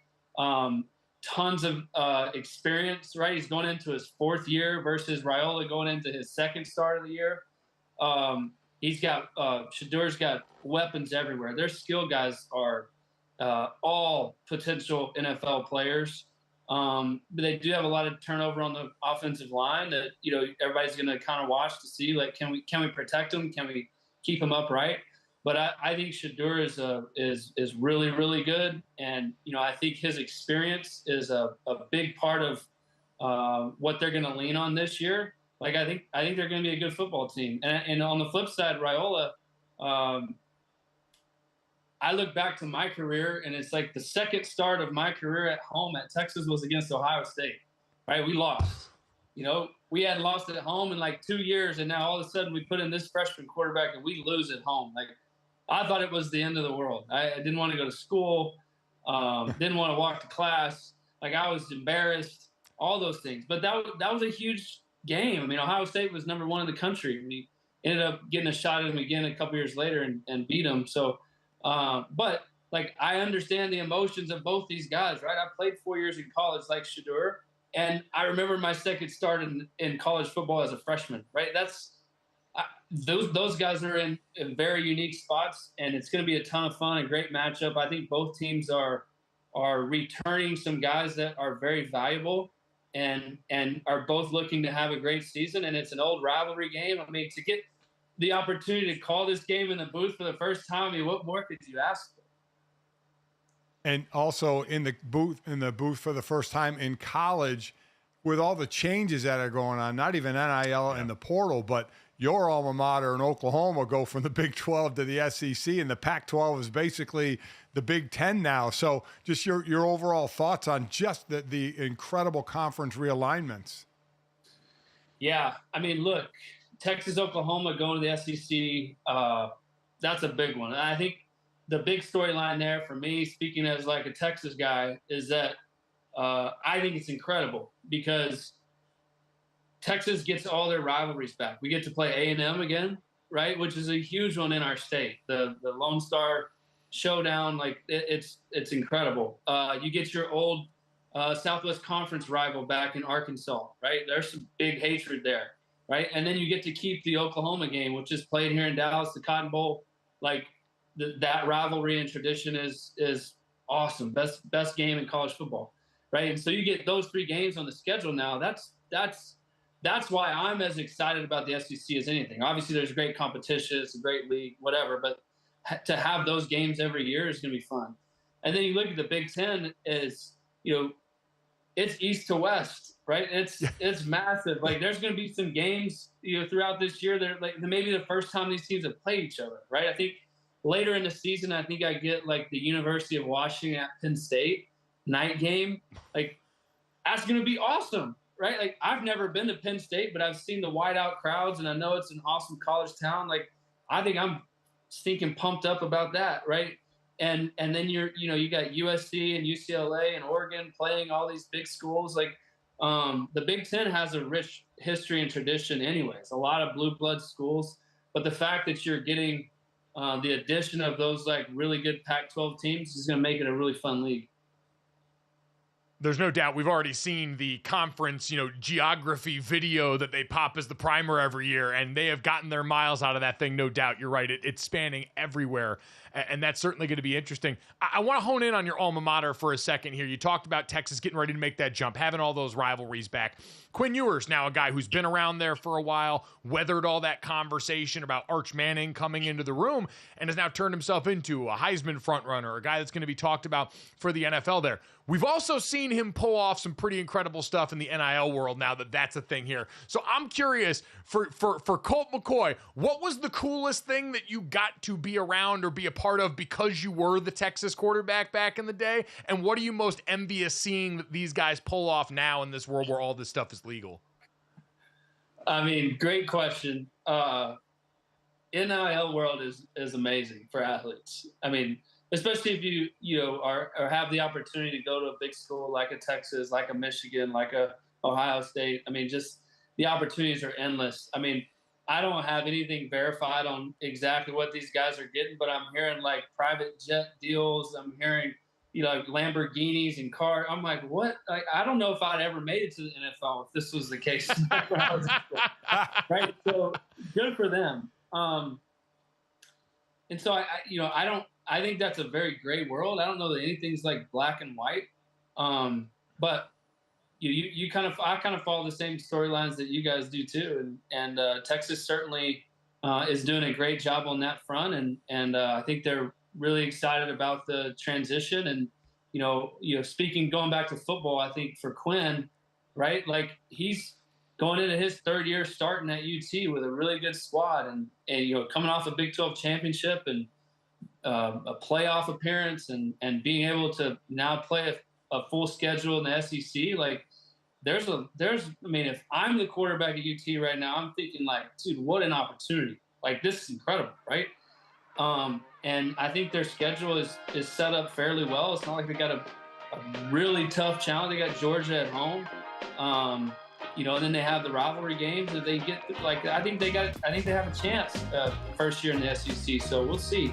Tons of experience, right? He's going into his fourth year versus Raiola going into his second start of the year. He's got Shedeur's got weapons everywhere. Their skill guys are all potential NFL players. But they do have a lot of turnover on the offensive line that everybody's going to kind of watch to see, like, can we protect them? Can we keep them upright? But I think Shedeur is really, really good. And, I think his experience is a big part of what they're going to lean on this year. Like, I think they're going to be a good football team. And on the flip side, Raiola, I look back to my career, and it's like the second start of my career at home at Texas was against Ohio State, right? We lost. We hadn't lost at home in like 2 years, and now all of a sudden we put in this freshman quarterback and we lose at home. Like, I thought it was the end of the world. I didn't want to go to school, didn't want to walk to class. Like, I was embarrassed, all those things. But that was a huge game. I mean, Ohio State was number one in the country. We ended up getting a shot at them again a couple years later and beat them. So, but like, I understand the emotions of both these guys, right? I played 4 years in college like Shedeur, and I remember my second start in college football as a freshman, right? Those guys are in very unique spots, and it's going to be a ton of fun, a great matchup. I think both teams are returning some guys that are very valuable and are both looking to have a great season, and it's an old rivalry game. I mean, to get the opportunity to call this game in the booth for the first time, I mean, what more could you ask for?
And also in the booth for the first time in college, with all the changes that are going on, not even NIL and the portal, but your alma mater in Oklahoma go from the Big 12 to the SEC, and the Pac-12 is basically the Big 10 now. So just your overall thoughts on just the incredible conference realignments.
Yeah, I mean, look, Texas, Oklahoma going to the SEC, that's a big one. And I think the big storyline there for me, speaking as like a Texas guy, is that I think it's incredible because Texas gets all their rivalries back. We get to play A&M again, right, which is a huge one in our state. The Lone Star Showdown, like, it's incredible. You get your old Southwest Conference rival back in Arkansas, right? There's some big hatred there, right? And then you get to keep the Oklahoma game, which is played here in Dallas, the Cotton Bowl. Like, that rivalry and tradition is awesome. Best game in college football, right? And so you get those three games on the schedule now. That's why I'm as excited about the SEC as anything. Obviously, there's great competition. It's a great league, whatever. But to have those games every year is going to be fun. And then you look at the Big Ten is, it's east to west, right? It's massive. Like, there's going to be some games, throughout this year that, like, maybe the first time these teams have played each other, right? I think later in the season, I think I get like the University of Washington at Penn State night game. Like, that's going to be awesome. Right? Like, I've never been to Penn State, but I've seen the whiteout crowds, and I know it's an awesome college town. Like, I think I'm stinking pumped up about that, right? and then you got USC and UCLA and Oregon playing all these big schools. Like the Big Ten has a rich history and tradition, anyways. A lot of blue blood schools, but the fact that you're getting the addition of those like really good Pac-12 teams is going to make it a really fun league.
There's no doubt we've already seen the conference, geography video that they pop as the primer every year, and they have gotten their miles out of that thing, no doubt. You're right. It's spanning everywhere, and that's certainly going to be interesting. I want to hone in on your alma mater for a second here. You talked about Texas getting ready to make that jump, having all those rivalries back. Quinn Ewers, now a guy who's been around there for a while, weathered all that conversation about Arch Manning coming into the room, and has now turned himself into a Heisman frontrunner, a guy that's going to be talked about for the NFL there. We've also seen him pull off some pretty incredible stuff in the NIL world now that that's a thing here. So I'm curious, for Colt McCoy, what was the coolest thing that you got to be around or be a part of because you were the Texas quarterback back in the day? And what are you most envious seeing that these guys pull off now in this world where all this stuff is legal?
I mean, great question. NIL world is amazing for athletes. I mean, especially if you are have the opportunity to go to a big school like a Texas, like a Michigan, like a Ohio State. I mean, just the opportunities are endless. I mean, I don't have anything verified on exactly what these guys are getting, but I'm hearing like private jet deals. I'm hearing, like Lamborghinis and cars. I'm like, what? Like, I don't know if I'd ever made it to the NFL if this was the case. Right? So good for them. And so I think that's a very gray world. I don't know that anything's like black and white. But I kind of follow the same storylines that you guys do too. And Texas certainly is doing a great job on that front. And I think they're really excited about the transition. And, speaking, going back to football, I think for Quinn, right? Like he's going into his third year starting at UT with a really good squad and coming off a Big 12 championship and a playoff appearance and being able to now play a full schedule in the SEC. Like if I'm the quarterback at UT right now, I'm thinking like, dude, what an opportunity. Like this is incredible. Right. And I think their schedule is set up fairly well. It's not like they got a really tough challenge. They got Georgia at home. And then they have the rivalry games that they get. Like I think they have a chance first year in the SEC. So we'll see.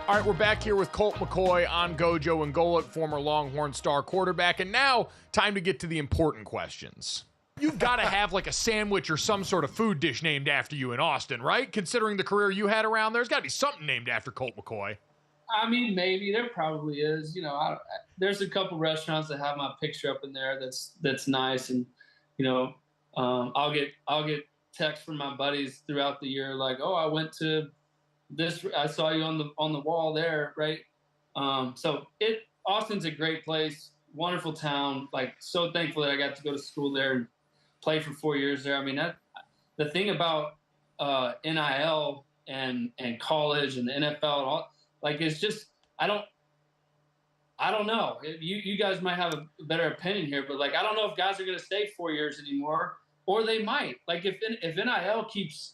All right, we're back here with Colt McCoy on GoJo Golic, former Longhorn star quarterback. And now, time to get to the important questions. You've got to have like a sandwich or some sort of food dish named after you in Austin, right? Considering the career you had around there, there's got to be something named after Colt McCoy.
I mean, maybe there probably is. You know, there's a couple restaurants that have my picture up in there. That's nice, and you know, I'll get texts from my buddies throughout the year like, "Oh, I went to this. I saw you on the wall there, right?" So Austin's a great place, wonderful town. Like, so thankful that I got to go to school there and play for 4 years there. I mean, the thing about NIL and college and the NFL and all, like, it's just I don't know. You guys might have a better opinion here, but like, I don't know if guys are going to stay 4 years anymore, or they might. Like, if NIL keeps,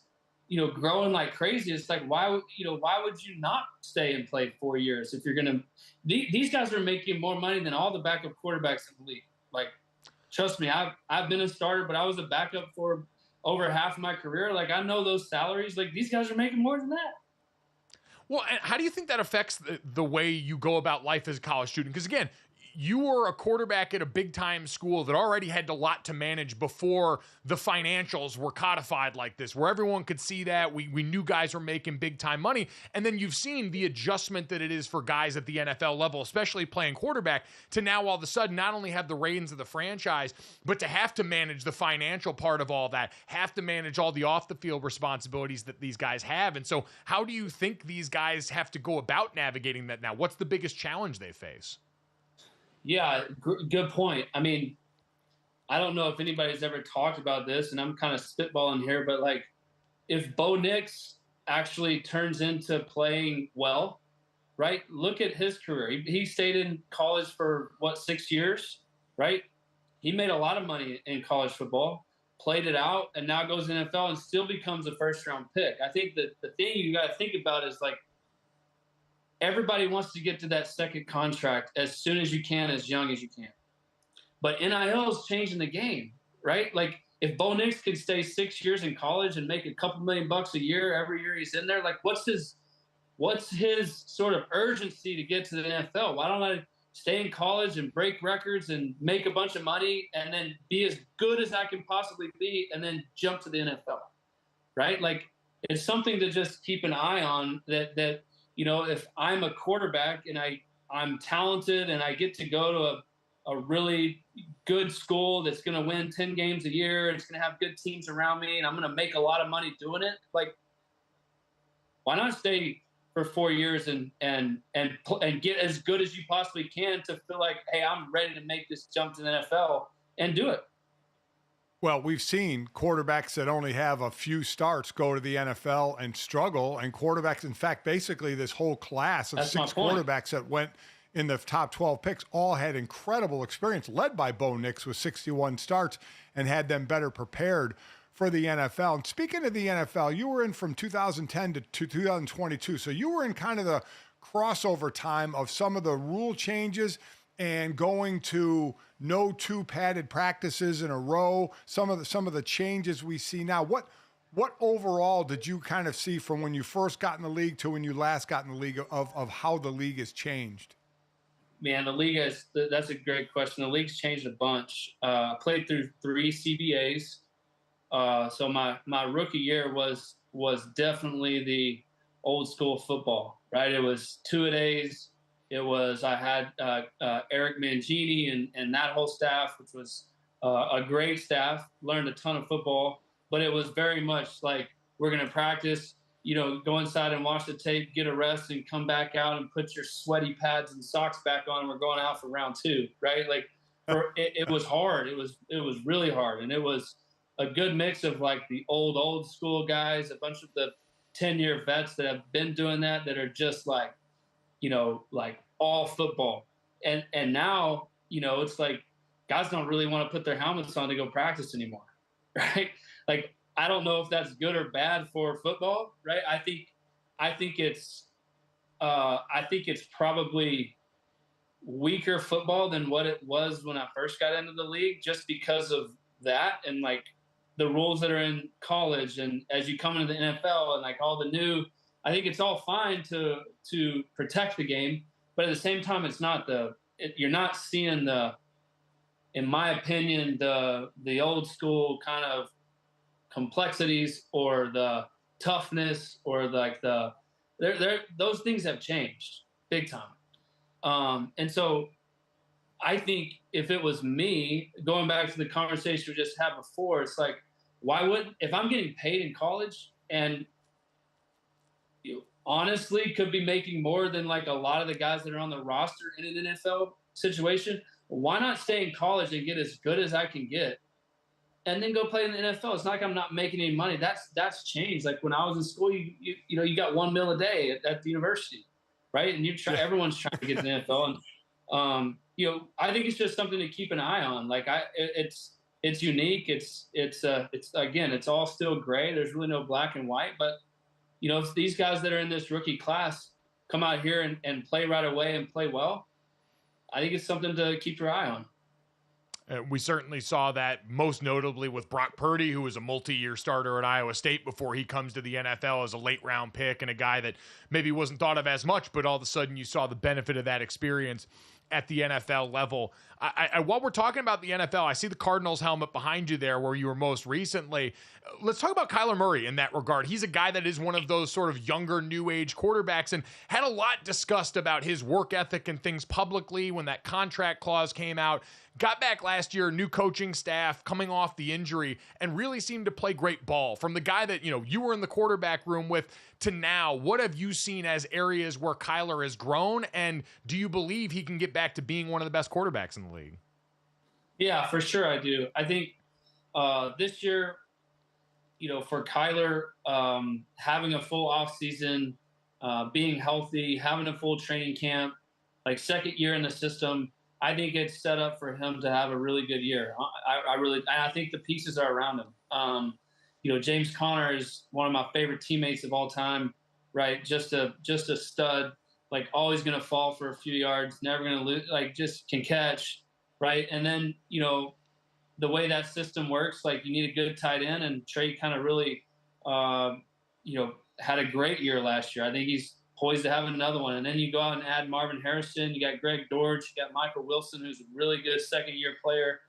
you know, growing like crazy, it's like, why would you not stay and play 4 years if you're gonna? These guys are making more money than all the backup quarterbacks in the league. Like, trust me, I've been a starter, but I was a backup for over half of my career. Like, I know those salaries. Like, these guys are making more than that.
Well, and how do you think that affects the way you go about life as a college student? Because again, you were a quarterback at a big-time school that already had a lot to manage before the financials were codified like this, where everyone could see that. We knew guys were making big-time money. And then you've seen the adjustment that it is for guys at the NFL level, especially playing quarterback, to now all of a sudden not only have the reins of the franchise, but to have to manage the financial part of all that, have to manage all the off-the-field responsibilities that these guys have. And so how do you think these guys have to go about navigating that now? What's the biggest challenge they face?
Yeah, good point. I mean, I don't know if anybody's ever talked about this, and I'm kind of spitballing here, but like, if Bo Nix actually turns into playing well, right? Look at his career. He stayed in college for 6 years, right? He made a lot of money in college football, played it out, and now goes to the NFL and still becomes a first-round pick. I think that the thing you got to think about is, like, everybody wants to get to that second contract as soon as you can, as young as you can. But NIL is changing the game, right? Like, if Bo Nix could stay 6 years in college and make a couple $1 million a year every year he's in there, like, what's his sort of urgency to get to the NFL? Why don't I stay in college and break records and make a bunch of money and then be as good as I can possibly be and then jump to the NFL, right? Like, it's something to just keep an eye on that you know, if I'm a quarterback and I'm talented and I get to go to a really good school that's going to win 10 games a year, and it's going to have good teams around me, and I'm going to make a lot of money doing it, like, why not stay for 4 years and get as good as you possibly can to feel like, hey, I'm ready to make this jump to the NFL and do it.
Well, we've seen quarterbacks that only have a few starts go to the NFL and struggle, and quarterbacks, in fact, basically this whole class of 6 quarterbacks that went in the top 12 picks all had incredible experience, led by Bo Nix with 61 starts, and had them better prepared for the NFL. And speaking of the NFL, you were in from 2010 to 2022, so you were in kind of the crossover time of some of the rule changes and going to no 2 padded practices in a row, some of the changes we see now. What overall did you kind of see from when you first got in the league to when you last got in the league of how the league has changed?
Man, that's a great question. The league's changed a bunch. I played through 3 CBAs. So my rookie year was definitely the old school football, right? It was 2-a-days. I had Eric Mangini and that whole staff, which was a great staff, learned a ton of football, but it was very much like, we're going to practice, you know, go inside and watch the tape, get a rest, and come back out and put your sweaty pads and socks back on, and we're going out for round 2, right? Like, it was hard. It was really hard. And it was a good mix of like the old school guys, a bunch of the 10-year vets that have been doing that are just like, you know, like all football. And now, you know, it's like guys don't really want to put their helmets on to go practice anymore, right? Like, I don't know if that's good or bad for football, right? I think it's probably weaker football than what it was when I first got into the league, just because of that and like the rules that are in college, and as you come into the NFL and like all the new, I think it's all fine to protect the game, but at the same time, it's not you're not seeing in my opinion, the old school kind of complexities or the toughness or like those things have changed big time. And so I think if it was me, going back to the conversation we just had before, it's like, if I'm getting paid in college and you honestly could be making more than like a lot of the guys that are on the roster in an NFL situation, why not stay in college and get as good as I can get and then go play in the NFL? It's not like I'm not making any money. That's changed. Like when I was in school, you got $1 million a day at the university, right? And everyone's trying to get to the NFL. And I think it's just something to keep an eye on. Like it's unique. It's again, it's all still gray. There's really no black and white. But if these guys that are in this rookie class come out here and play right away and play well, I think it's something to keep your eye on.
We certainly saw that most notably with Brock Purdy, who was a multi-year starter at Iowa State before he comes to the NFL as a late-round pick and a guy that maybe wasn't thought of as much, but all of a sudden you saw the benefit of that experience at the NFL level. While we're talking about the NFL, I see the Cardinals helmet behind you there where you were most recently. Let's talk about Kyler Murray in that regard. He's a guy that is one of those sort of younger, new age quarterbacks and had a lot discussed about his work ethic and things publicly when that contract clause came out. Got back last year, new coaching staff, coming off the injury, and really seemed to play great ball. From the guy that, you were in the quarterback room with to now, what have you seen as areas where Kyler has grown, and do you believe he can get back to being one of the best quarterbacks in the league?
Yeah, for sure I do. I think this year, for Kyler, having a full offseason, being healthy, having a full training camp, like second year in the system, I think it's set up for him to have a really good year. I think the pieces are around him. James Conner is one of my favorite teammates of all time, right? Just a stud, like always going to fall for a few yards, never going to lose, like just can catch, right? And then, the way that system works, like you need a good tight end, and Trey kind of really, had a great year last year. I think he's poised to have another one. And then you go out and add Marvin Harrison. You got Greg Dortch. You got Michael Wilson, who's a really good second-year player.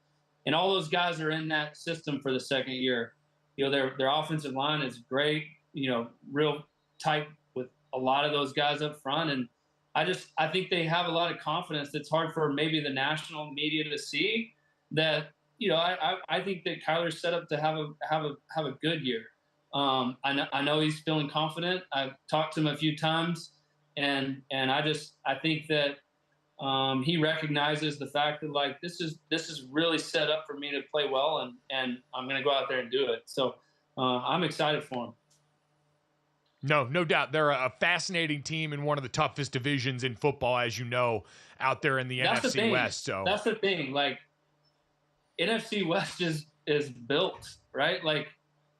And all those guys are in that system for the second year. Their offensive line is great, real tight with a lot of those guys up front. And I think they have a lot of confidence. It's hard for maybe the national media to see that, I think that Kyler's set up to have a good year. I know he's feeling confident. I've talked to him a few times, and I think that he recognizes the fact that like this is really set up for me to play well, and I'm going to go out there and do it. So I'm excited for him.
No doubt. They're a fascinating team in one of the toughest divisions in football, as you know, out there in the NFC West. So
that's the thing. Like NFC West is built, right? Like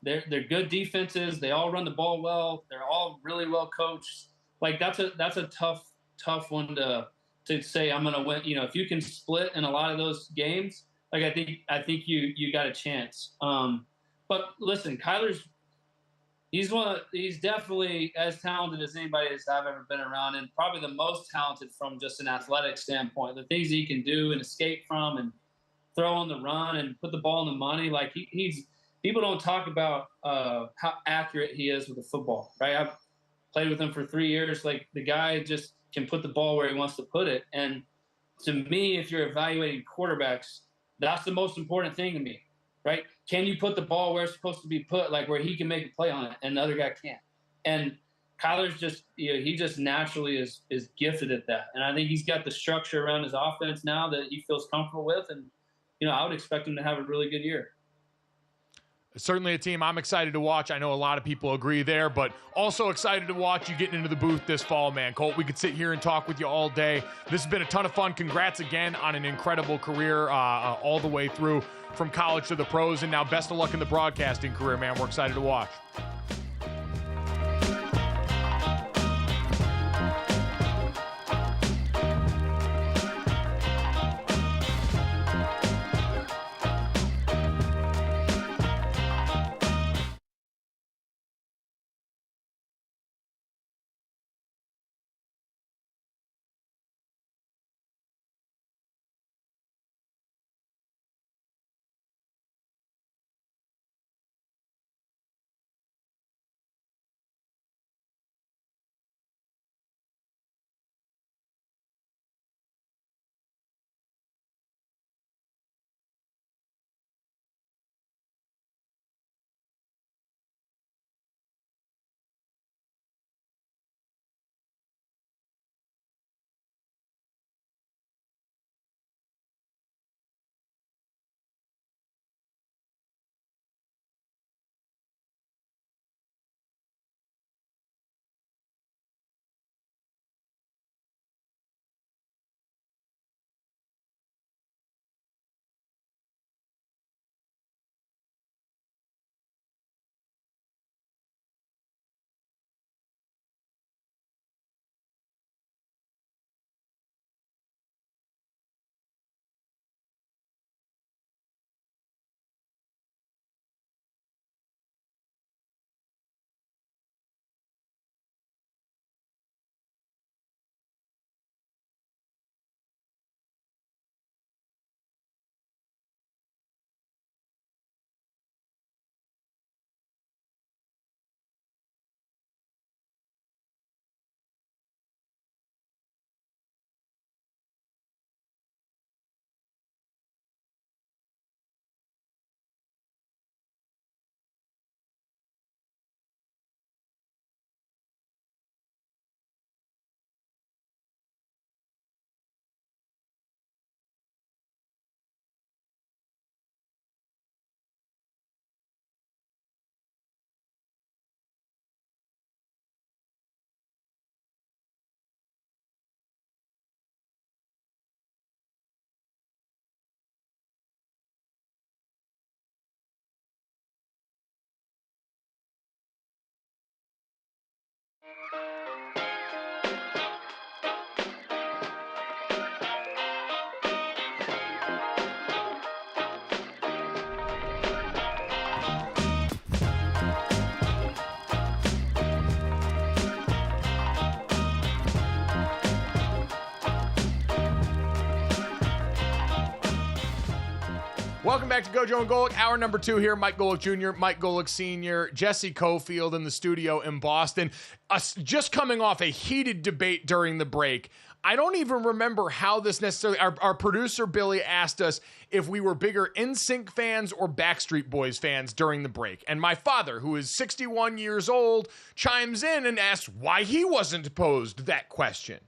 they're good defenses. They all run the ball well. They're all really well coached. Like that's a tough one to say I'm going to win. If you can split in a lot of those games, like I think you got a chance. But listen, he's definitely as talented as anybody that I've ever been around, and probably the most talented from just an athletic standpoint. The things he can do and escape from and throw on the run and put the ball in the money. Like people don't talk about how accurate he is with the football, right? I've played with him for 3 years. Like the guy just can put the ball where he wants to put it. And to me, if you're evaluating quarterbacks, that's the most important thing to me, right? Can you put the ball where it's supposed to be put, like where he can make a play on it and the other guy can't? And Kyler's just, he just naturally is gifted at that. And I think he's got the structure around his offense now that he feels comfortable with. And, I would expect him to have a really good year.
certainly a team I'm excited to watch. I know a lot of people agree there, but also excited to watch you getting into the booth this fall, man. Colt, we could sit here and talk with you all day. This has been a ton of fun. Congrats again on an incredible career all the way through from college to the pros, and now best of luck in the broadcasting career, man. We're excited to watch. Welcome back to GoJo and Golic. Hour number 2 here. Mike Golic Jr., Mike Golic Sr., Jesse Cofield in the studio in Boston. Us just coming off a heated debate during the break. I don't even remember how this necessarily... Our producer, Billy, asked us if we were bigger NSYNC fans or Backstreet Boys fans during the break. And my father, who is 61 years old, chimes in and asks why he wasn't posed that question.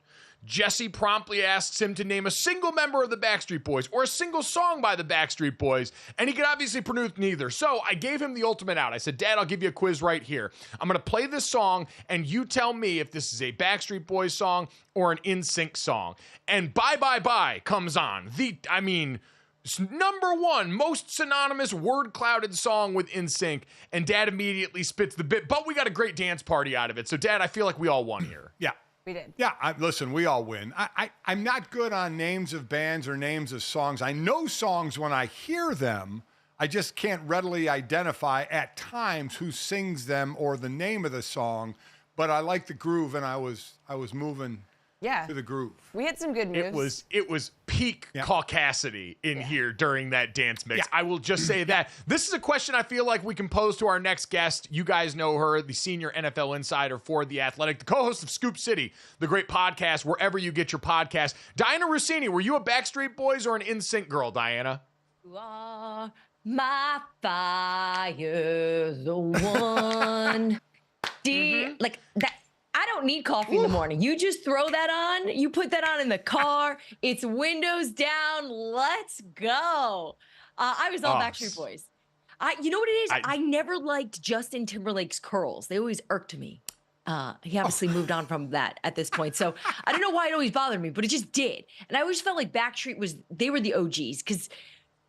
Jesse promptly asks him to name a single member of the Backstreet Boys or a single song by the Backstreet Boys, and he could obviously produce neither. So I gave him the ultimate out. I said, Dad, I'll give you a quiz right here. I'm going to play this song, and you tell me if this is a Backstreet Boys song or an NSYNC song. And Bye Bye Bye comes on. Number 1 most synonymous word-clouded song with NSYNC, and Dad immediately spits the bit, but we got a great dance party out of it. So, Dad, I feel like we all won here.
Yeah.
We did.
Yeah, listen, we all win. I'm not good on names of bands or names of songs. I know songs when I hear them. I just can't readily identify at times who sings them or the name of the song. But I like the groove, and I was moving to the groove.
We had some good moves.
It was peak caucasity in here during that dance mix. I will just say that. This is a question I feel like we can pose to our next guest. You guys know her, the senior NFL insider for The Athletic, the co-host of Scoop City, the great podcast, wherever you get your podcast. Dianna Russini, were you a Backstreet Boys or an NSYNC girl, Dianna?
You are my fire, the one. Like that. I don't need coffee in the morning. You just throw that on. You put that on in the car. It's windows down. Let's go. I was all Backstreet Boys. You know what it is?
I-
I never liked Justin Timberlake's curls. They always irked me. He obviously moved on from that at this point. So I don't know why it always bothered me, but it just did. And I always felt like Backstreet they were the OGs, because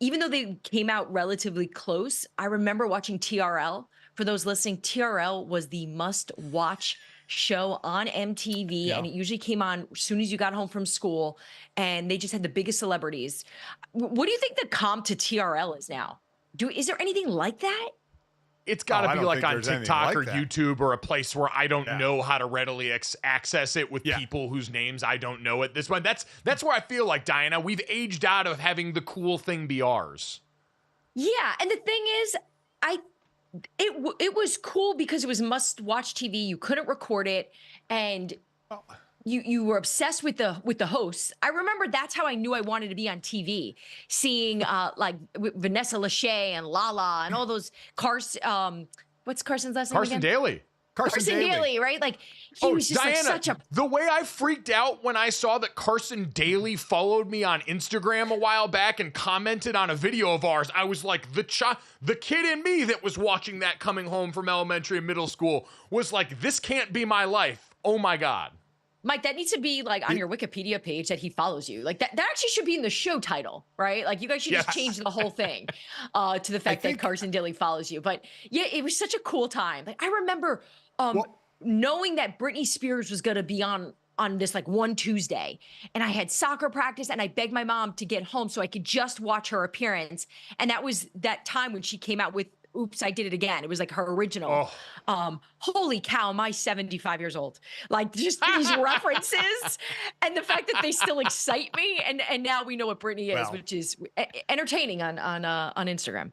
even though they came out relatively close, I remember watching TRL. For those listening, TRL was the must-watch show on MTV, and it usually came on as soon as you got home from school, and they just had the biggest celebrities. What do you think the comp to TRL is now? Is there anything like that?
It's got to be like on TikTok or
that.
YouTube, or a place where I don't know how to readily access it with people whose names I don't know at this point. That's where I feel like, Dianna, we've aged out of having the cool thing be ours.
Yeah, and the thing is, it was cool because it was must-watch TV. You couldn't record it, and you were obsessed with the hosts. I remember that's how I knew I wanted to be on TV, seeing like Vanessa Lachey and Lala and all those what's Carson's last name
Carson
again?
Daly.
Carson Daly, right? Like he was just
Dianna,
like such a.
The way I freaked out when I saw that Carson Daly followed me on Instagram a while back and commented on a video of ours, I was like, the kid in me that was watching that coming home from elementary and middle school was like, this can't be my life. Oh my God.
Mike, that needs to be like on your Wikipedia page that he follows you. Like that actually should be in the show title, right? Like you guys should just change the whole thing to the fact that Carson Daly follows you. But yeah, it was such a cool time. Like I remember knowing that Britney Spears was going to be on this like one Tuesday, and I had soccer practice, and I begged my mom to get home so I could just watch her appearance. And that was that time when she came out with Oops, I Did It Again. It was like her original. Holy cow, am I 75 years old? Like just these references and the fact that they still excite me. And now we know what Britney is, which is entertaining on Instagram.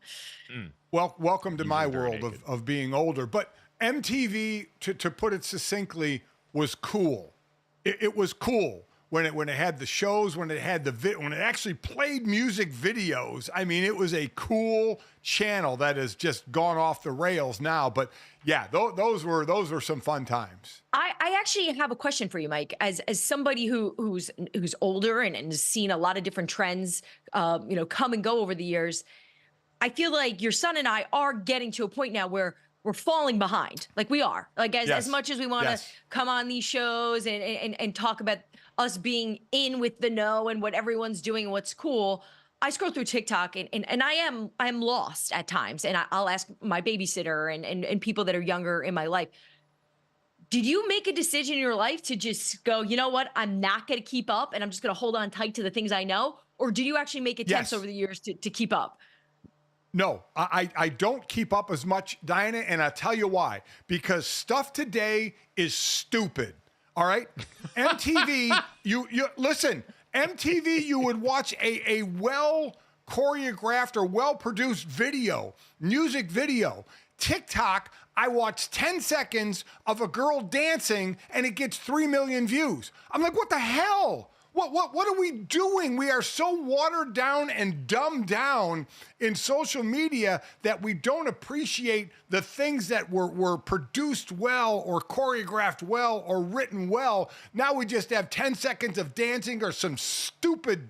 Well, welcome to my world of being older. But MTV, to put it succinctly, was cool. It was cool when it had the shows, when it had when it actually played music videos. I mean, it was a cool channel that has just gone off the rails now. But yeah, those were some fun times.
I actually have a question for you, Mike. As somebody who's older and has seen a lot of different trends, come and go over the years, I feel like your son and I are getting to a point now where we're falling behind. Like we are. Like as much as we want to come on these shows and talk about us being in with the know and what everyone's doing and what's cool, I scroll through TikTok and I'm lost at times. And I'll ask my babysitter and people that are younger in my life, did you make a decision in your life to just go, you know what, I'm not going to keep up and I'm just going to hold on tight to the things I know? Or did you actually make attempts over the years to keep up?
No, I don't keep up as much, Dianna, and I'll tell you why. Because stuff today is stupid. All right? MTV, you listen, MTV, you would watch a well choreographed or well produced music video. TikTok, I watch 10 seconds of a girl dancing and it gets 3 million views. I'm like, what the hell? What are we doing? We are so watered down and dumbed down in social media that we don't appreciate the things that were produced well or choreographed well or written well. Now we just have 10 seconds of dancing or some stupid,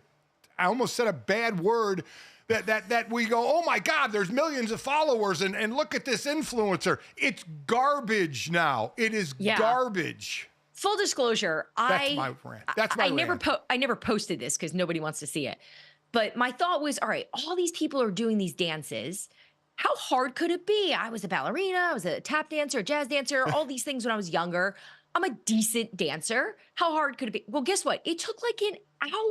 I almost said a bad word, that we go, oh my God, there's millions of followers and look at this influencer. It's garbage now. It is garbage.
Full disclosure,
That's my rant. That's my rant.
I never posted this because nobody wants to see it. But my thought was, all right, all these people are doing these dances. How hard could it be? I was a ballerina, I was a tap dancer, a jazz dancer, all these things when I was younger. I'm a decent dancer. How hard could it be? Well, guess what? It took like an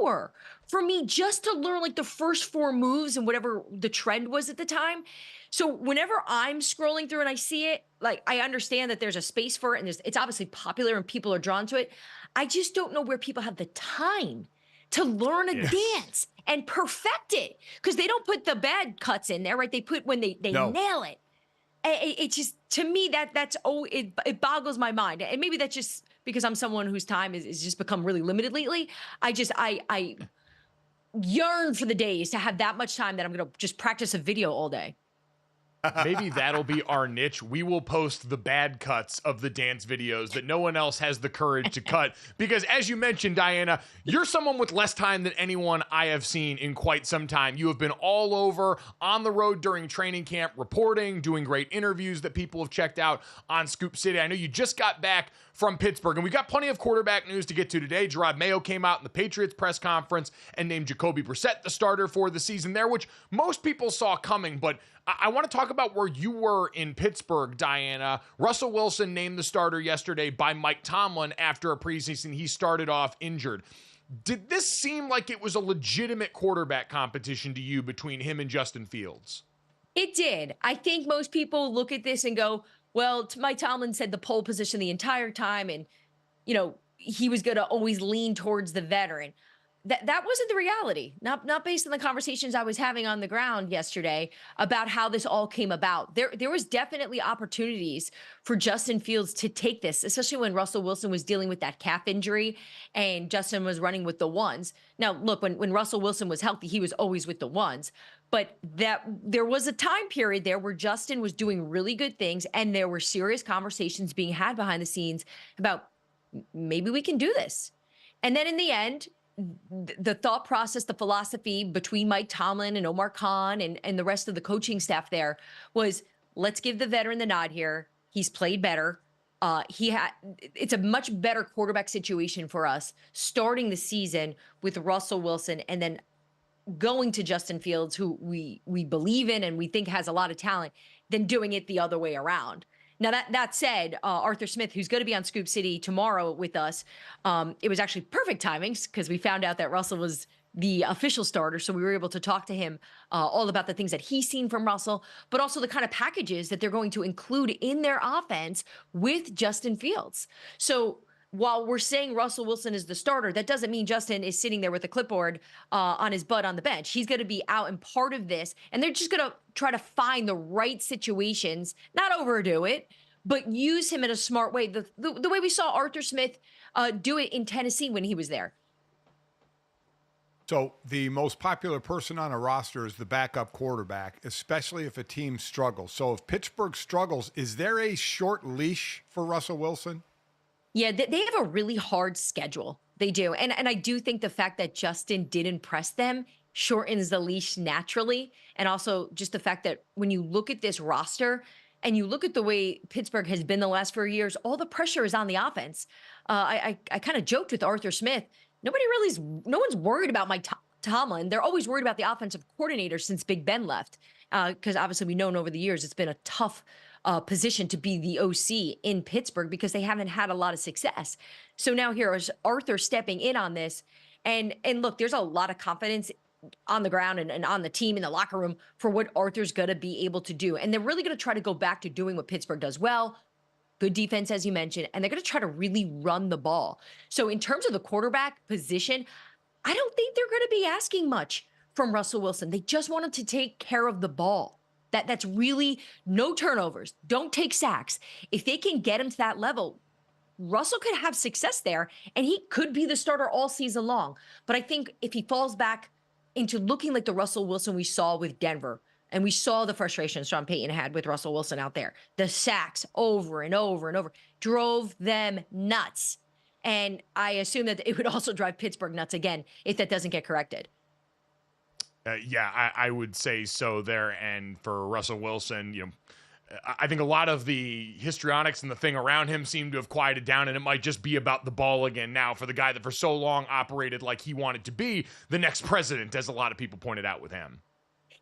hour for me just to learn like the first 4 moves and whatever the trend was at the time. So whenever I'm scrolling through and I see it, like I understand that there's a space for it and it's obviously popular and people are drawn to it. I just don't know where people have the time to learn a dance and perfect it, because they don't put the bad cuts in there, right? They put when they nail it. It just, to me, it boggles my mind. And maybe that's just because I'm someone whose time is just become really limited lately. I yearn for the days to have that much time that I'm going to just practice a video all day.
Maybe that'll be our niche. We will post the bad cuts of the dance videos that no one else has the courage to cut. Because as you mentioned, Dianna, you're someone with less time than anyone I have seen in quite some time. You have been all over, on the road during training camp, reporting, doing great interviews that people have checked out on Scoop City. I know you just got back from Pittsburgh, and we got plenty of quarterback news to get to today. Gerard Mayo came out in the Patriots press conference and named Jacoby Brissett the starter for the season there, which most people saw coming, but I want to talk about where you were in Pittsburgh, Dianna. Russell Wilson named the starter yesterday by Mike Tomlin after a preseason he started off injured. Did this seem like it was a legitimate quarterback competition to you between him and Justin Fields?
It did. I think most people look at this and go, well, Mike Tomlin said the pole position the entire time, and, you know, he was going to always lean towards the veteran. That wasn't the reality, not based on the conversations I was having on the ground yesterday about how this all came about. There was definitely opportunities for Justin Fields to take this, especially when Russell Wilson was dealing with that calf injury and Justin was running with the ones. Now, look, when Russell Wilson was healthy, he was always with the ones. But there was a time period there where Justin was doing really good things, and there were serious conversations being had behind the scenes about maybe we can do this. And then in the end, the thought process, the philosophy between Mike Tomlin and Omar Khan and the rest of the coaching staff there was, let's give the veteran the nod here. He's played better. It's a much better quarterback situation for us starting the season with Russell Wilson and then going to Justin Fields, who we believe in and we think has a lot of talent, than doing it the other way around. Now, that said, Arthur Smith, who's going to be on Scoop City tomorrow with us, it was actually perfect timings because we found out that Russell was the official starter. So we were able to talk to him all about the things that he's seen from Russell, but also the kind of packages that they're going to include in their offense with Justin Fields. So while we're saying Russell Wilson is the starter, that doesn't mean Justin is sitting there with a clipboard on his butt on the bench. He's going to be out and part of this, and they're just going to try to find the right situations, not overdo it, but use him in a smart way, the way we saw Arthur Smith do it in Tennessee when he was there.
So the most popular person on a roster is the backup quarterback, especially if a team struggles. So if Pittsburgh struggles, is there a short leash for Russell Wilson?
Yeah, they have a really hard schedule. They do. And I do think the fact that Justin did impress them shortens the leash naturally. And also just the fact that when you look at this roster and you look at the way Pittsburgh has been the last 4 years, all the pressure is on the offense. I kind of joked with Arthur Smith. No one's worried about Mike Tomlin. They're always worried about the offensive coordinator since Big Ben left. Because obviously we've known over the years it's been a tough position to be the OC in Pittsburgh because they haven't had a lot of success. So now here is Arthur stepping in on this. And look, there's a lot of confidence on the ground and on the team in the locker room for what Arthur's going to be able to do. And they're really going to try to go back to doing what Pittsburgh does well. Good defense, as you mentioned, and they're going to try to really run the ball. So in terms of the quarterback position, I don't think they're going to be asking much from Russell Wilson. They just want him to take care of the ball. That's really no turnovers. Don't take sacks. If they can get him to that level, Russell could have success there, and he could be the starter all season long. But I think if he falls back into looking like the Russell Wilson we saw with Denver, and we saw the frustration Sean Payton had with Russell Wilson out there, the sacks over and over and over, drove them nuts. And I assume that it would also drive Pittsburgh nuts again if that doesn't get corrected.
Yeah, I would say so there. And for Russell Wilson, I think a lot of the histrionics and the thing around him seem to have quieted down, and it might just be about the ball again now for the guy that for so long operated like he wanted to be the next president, as a lot of people pointed out with him.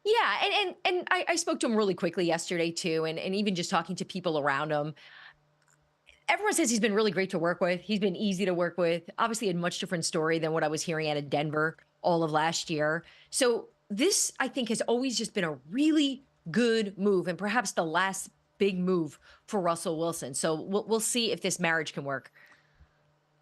Yeah, and I spoke to him really quickly yesterday too, and even just talking to people around him. Everyone says he's been really great to work with. He's been easy to work with. Obviously, a much different story than what I was hearing out of Denver all of last year. So this, I think, has always just been a really good move, and perhaps the last big move for Russell Wilson. So we'll see if this marriage can work.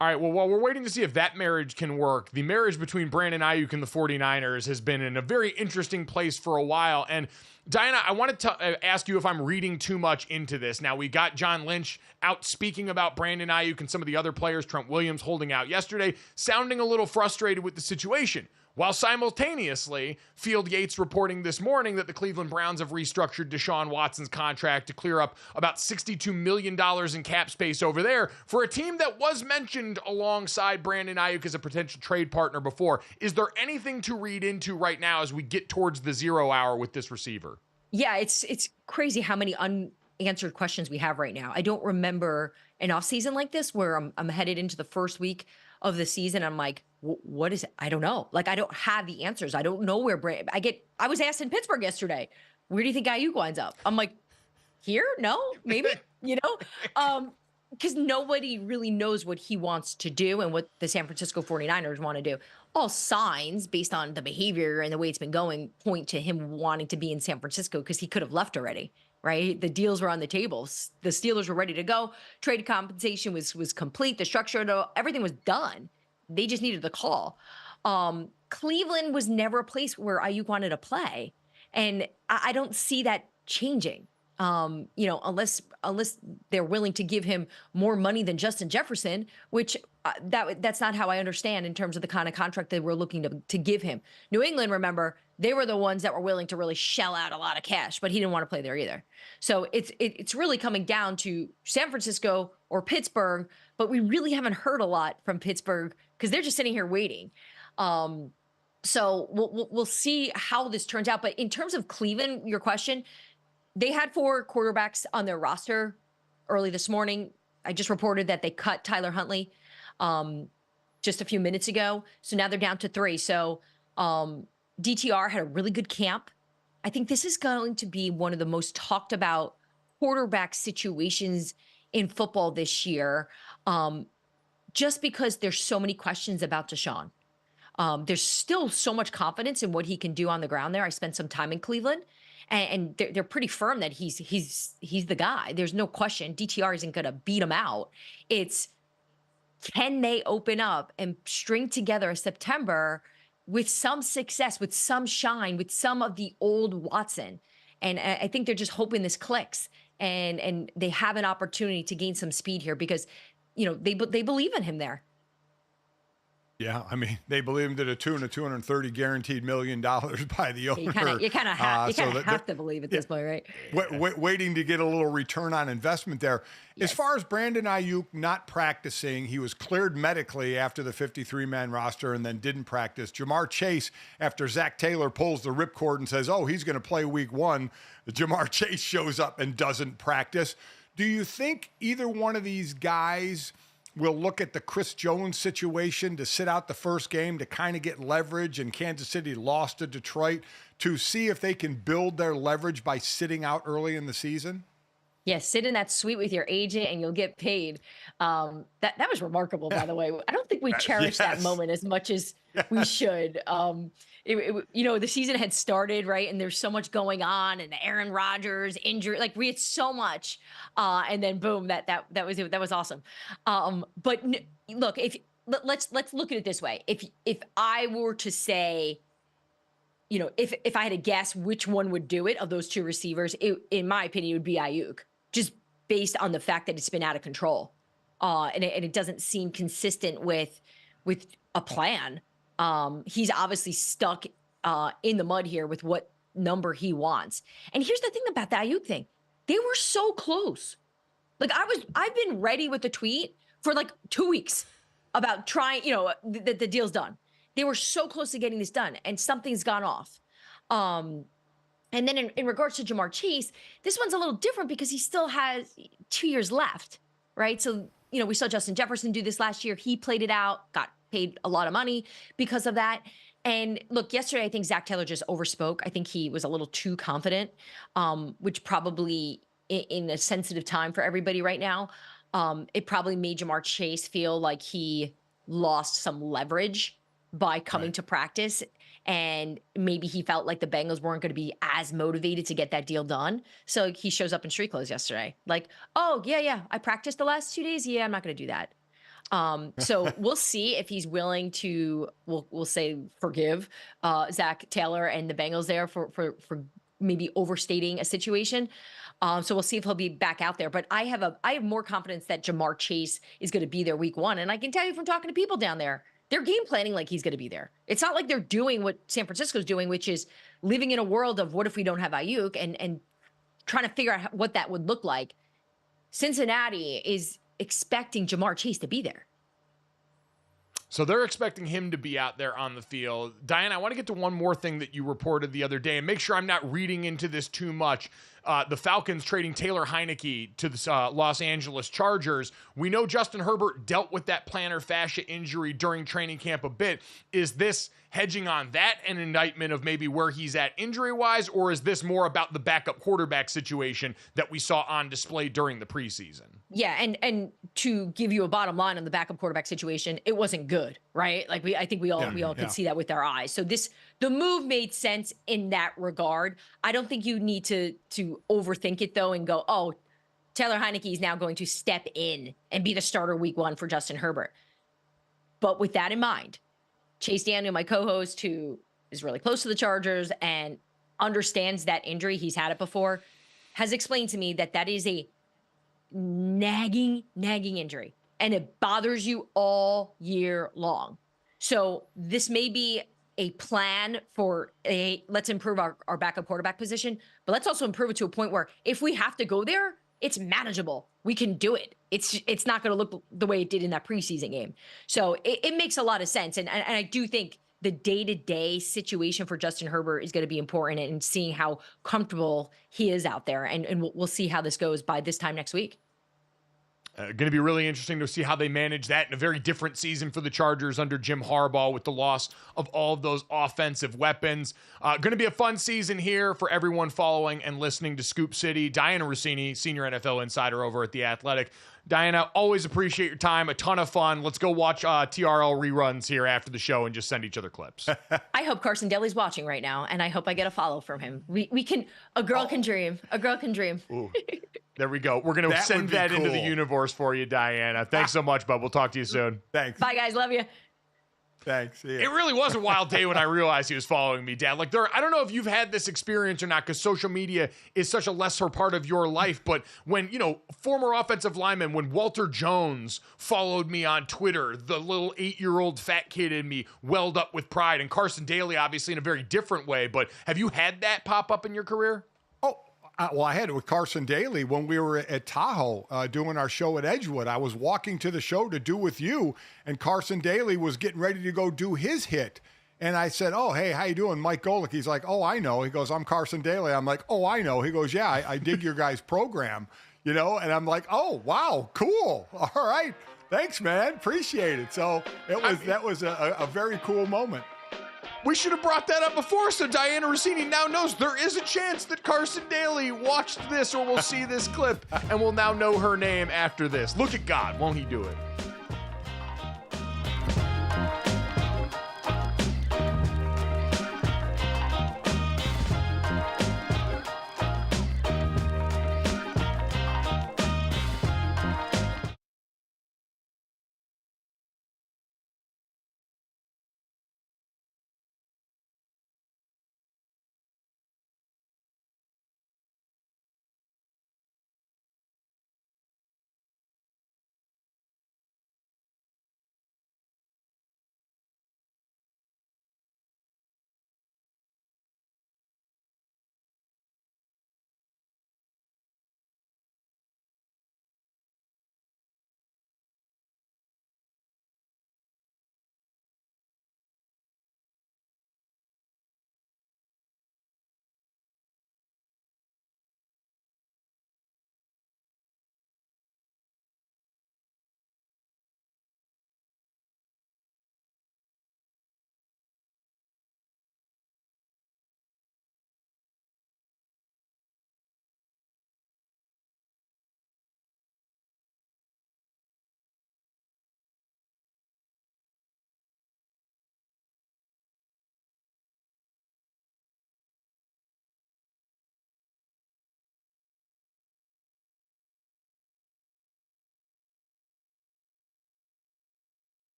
All right, well, while we're waiting to see if that marriage can work, the marriage between Brandon Aiyuk and the 49ers has been in a very interesting place for a while. And Dianna, I wanted to ask you if I'm reading too much into this. Now, we got John Lynch out speaking about Brandon Aiyuk and some of the other players, Trent Williams holding out yesterday, sounding a little frustrated with the situation. While simultaneously, Field Yates reporting this morning that the Cleveland Browns have restructured Deshaun Watson's contract to clear up about $62 million in cap space over there for a team that was mentioned alongside Brandon Aiyuk as a potential trade partner before. Is there anything to read into right now as we get towards the 0 hour with this receiver?
Yeah, it's crazy how many unanswered questions we have right now. I don't remember an offseason like this where I'm headed into the first week of the season. I'm like, what is it? I don't know. Like, I don't have the answers. I don't know where I was asked in Pittsburgh yesterday, where do you think Aiyuk winds up? I'm like, here? No, maybe, because nobody really knows what he wants to do and what the San Francisco 49ers want to do. All signs based on the behavior and the way it's been going point to him wanting to be in San Francisco because he could have left already, right? The deals were on the table. The Steelers were ready to go. Trade compensation was complete. The structure, everything was done. They just needed the call. Cleveland was never a place where Aiyuk wanted to play. And I don't see that changing. Unless they're willing to give him more money than Justin Jefferson, which that's not how I understand in terms of the kind of contract that we're looking to give him. New England, remember, they were the ones that were willing to really shell out a lot of cash, but he didn't want to play there either. So it's really coming down to San Francisco or Pittsburgh, but we really haven't heard a lot from Pittsburgh because they're just sitting here waiting. So we'll see how this turns out. But in terms of Cleveland, your question, they had 4 quarterbacks on their roster early this morning. I just reported that they cut Tyler Huntley just a few minutes ago. So now they're down to 3. So DTR had a really good camp. I think this is going to be one of the most talked about quarterback situations in football this year, just because there's so many questions about Deshaun. There's still so much confidence in what he can do on the ground there. I spent some time in Cleveland. And they're pretty firm that he's the guy. There's no question. DTR isn't going to beat him out. It's, can they open up and string together a September with some success, with some shine, with some of the old Watson? And I think they're just hoping this clicks and they have an opportunity to gain some speed here because, they believe in him there.
Yeah, I mean, they believe him to the tune of $230 guaranteed $1 million by the owner.
You kind of have to believe at this point, right?
Waiting to get a little return on investment there.
Yes.
As far as Brandon Aiyuk not practicing, he was cleared medically after the 53-man roster and then didn't practice. Jamar Chase, after Zach Taylor pulls the ripcord and says, he's going to play week 1, Jamar Chase shows up and doesn't practice. Do you think either one of these guys will look at the Chris Jones situation to sit out the first game to kind of get leverage, and Kansas City lost to Detroit, to see if they can build their leverage by sitting out early in the season?
Yeah, sit in that suite with your agent and you'll get paid. That was remarkable, by the way. I don't think we cherish that moment as much as we should. The season had started, right? And there's so much going on, and the Aaron Rodgers injury, like we had so much, and then boom, that was it. That was awesome. But look, let's look at it this way. If I were to say, if I had to guess which one would do it of those 2 receivers, in my opinion, it would be Aiyuk, just based on the fact that it's been out of control, and it doesn't seem consistent with a plan. He's obviously stuck in the mud here with what number he wants. And here's the thing about the Aiyuk thing. They were so close. Like I've been ready with the tweet for like 2 weeks about trying, the deal's done. They were so close to getting this done and something's gone off. And then in regards to Jamar Chase, this one's a little different because he still has 2 years left, right? So, we saw Justin Jefferson do this last year. He played it out, got paid a lot of money because of that. And look, yesterday, I think Zach Taylor just overspoke. I think he was a little too confident, which probably in a sensitive time for everybody right now, it probably made Jamar Chase feel like he lost some leverage by coming to practice. And maybe he felt like the Bengals weren't going to be as motivated to get that deal done. So he shows up in street clothes yesterday. Like, I practiced the last 2 days. Yeah, I'm not going to do that. So we'll see if he's willing to, we'll say, forgive Zach Taylor and the Bengals there for maybe overstating a situation. So we'll see if he'll be back out there. But I have more confidence that Jamar Chase is going to be there week 1. And I can tell you from talking to people down there, they're game planning like he's going to be there. It's not like they're doing what San Francisco's doing, which is living in a world of what if we don't have Aiyuk and trying to figure out what that would look like. Cincinnati is expecting Jamar Chase to be there.
So they're expecting him to be out there on the field. Dianna, I want to get to one more thing that you reported the other day and make sure I'm not reading into this too much. The Falcons trading Taylor Heineke to the Los Angeles Chargers. We know Justin Herbert dealt with that plantar fascia injury during training camp a bit. Is this hedging on that an indictment of maybe where he's at injury-wise, or is this more about the backup quarterback situation that we saw on display during the preseason?
Yeah, and to give you a bottom line on the backup quarterback situation, it wasn't good, right? Like I think we all could see that with our eyes. So the move made sense in that regard. I don't think you need to overthink it though and go, oh, Taylor Heineke is now going to step in and be the starter week 1 for Justin Herbert. But with that in mind, Chase Daniel, my co-host, who is really close to the Chargers and understands that injury, he's had it before, has explained to me that is a nagging injury, and it bothers you all year long. So this may be a plan for let's improve our backup quarterback position, but let's also improve it to a point where if we have to go there, it's manageable. We can do it. It's not going to look the way it did in that preseason game. So it makes a lot of sense. And I do think the day-to-day situation for Justin Herbert is going to be important, and seeing how comfortable he is out there. And we'll see how this goes by this time next week.
Going to be really interesting to see how they manage that in a very different season for the Chargers under Jim Harbaugh with the loss of all of those offensive weapons. Going to be a fun season here for everyone following and listening to Scoop City. Dianna Russini, senior NFL insider over at The Athletic. Dianna, always appreciate your time. A ton of fun. Let's go watch TRL reruns here after the show and just send each other clips.
I hope Carson Daly's watching right now, and I hope I get a follow from him. We can. A girl can dream. A girl can dream.
Ooh. There we go. We're going to send that into the universe for you, Dianna. Thanks so much, bud. We'll talk to you soon.
Thanks.
Bye, guys. Love you.
Thanks. Yeah.
It really was a wild day when I realized he was following me, Dad. Like, I don't know if you've had this experience or not, because social media is such a lesser part of your life. But when, former offensive lineman, when Walter Jones followed me on Twitter, the little 8-year-old fat kid in me welled up with pride. And Carson Daly, obviously, in a very different way. But have you had that pop up in your career?
Well, I had it with Carson Daly when we were at Tahoe doing our show at Edgewood. I was walking to the show to do with you, and Carson Daly was getting ready to go do his hit. And I said, oh, hey, how you doing? Mike Golic. He's like, oh, I know. He goes, I'm Carson Daly. I'm like, oh, I know. He goes, yeah, I dig your guys' program, And I'm like, oh, wow, cool. All right. Thanks, man. Appreciate it. So that was a very cool moment.
We should have brought that up before, so Dianna Russini now knows there is a chance that Carson Daly watched this or will see this clip and will now know her name after this. Look at God, won't he do it?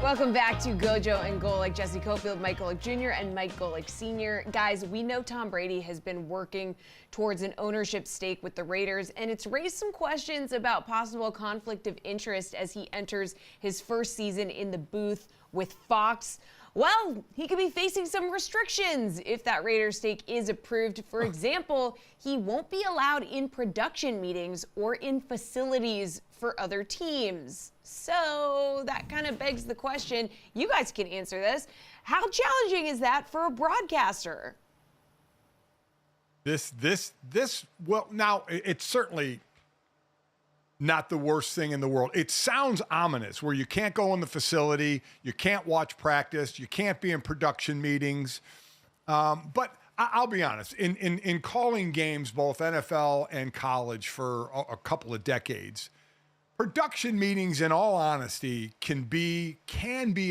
Welcome back to GoJo and Golic. Jesse Cofield, Mike Golic Jr., and Mike Golic Sr. Guys, we know Tom Brady has been working towards an ownership stake with the Raiders, and it's raised some questions about possible conflict of interest as he enters his first season in the booth with Fox. Well, he could be facing some restrictions if that Raiders stake is approved. For example, he won't be allowed in production meetings or in facilities for other teams. So that kind of begs the question, you guys can answer this. How challenging is that for a broadcaster?
Well, now it's certainly not the worst thing in the world. It sounds ominous where you can't go in the facility, you can't watch practice, you can't be in production meetings. But I'll be honest, in calling games, both NFL and college for a couple of decades, production meetings, in all honesty, can be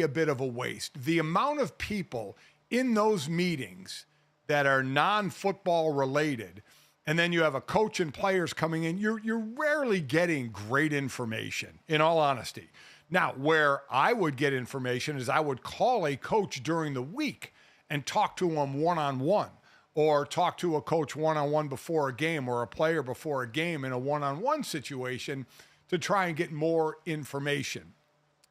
a bit of a waste. The amount of people in those meetings that are non-football related, and then you have a coach and players coming in, you're rarely getting great information, in all honesty. Now, where I would get information is I would call a coach during the week and talk to him one-on-one, or talk to a coach one-on-one before a game, or a player before a game in a one-on-one situation to try and get more information.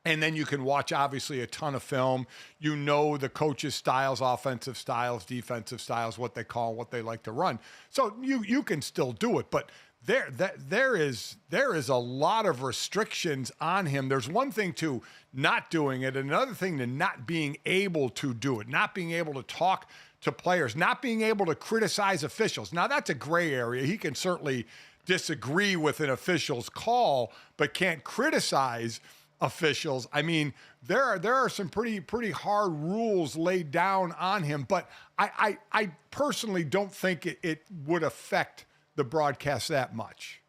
And then you can watch, obviously, a ton of film. You know the coaches' styles, offensive styles, defensive styles, what they call, what they like to run. So you can still do it, but there is a lot of restrictions on him. There's one thing to not doing it, and another thing to not being able to do it, not being able to talk to players, not being able to criticize officials. Now, that's a gray area. He can certainly disagree with an official's call, but can't criticize officials. I mean, there are some pretty hard rules laid down on him, but I personally don't think it would affect the broadcast that much.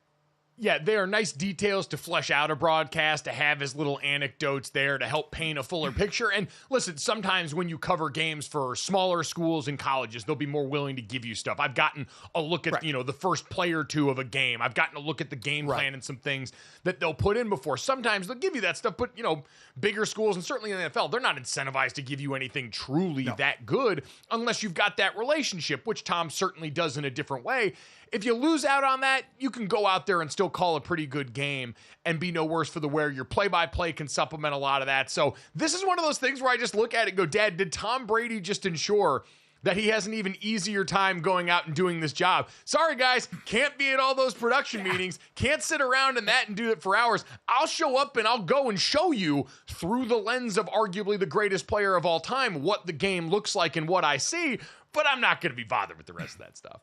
Yeah, they are nice details to flesh out a broadcast, to have his little anecdotes there to help paint a fuller picture. And listen, sometimes when you cover games for smaller schools and colleges, they'll be more willing to give you stuff. I've gotten a look at, the first play or two of a game. I've gotten a look at the game plan and some things that they'll put in before. Sometimes they'll give you that stuff, but, bigger schools, and certainly in the NFL, they're not incentivized to give you anything truly that good unless you've got that relationship, which Tom certainly does in a different way. If you lose out on that, you can go out there and still call a pretty good game and be no worse for the wear. Your play-by-play can supplement a lot of that. So this is one of those things where I just look at it and go, Dad, did Tom Brady just ensure that he has an even easier time going out and doing this job? Sorry, guys, can't be at all those production meetings, can't sit around in that and do it for hours. I'll show up and I'll go and show you through the lens of arguably the greatest player of all time what the game looks like and what I see, but I'm not going to be bothered with the rest of that stuff.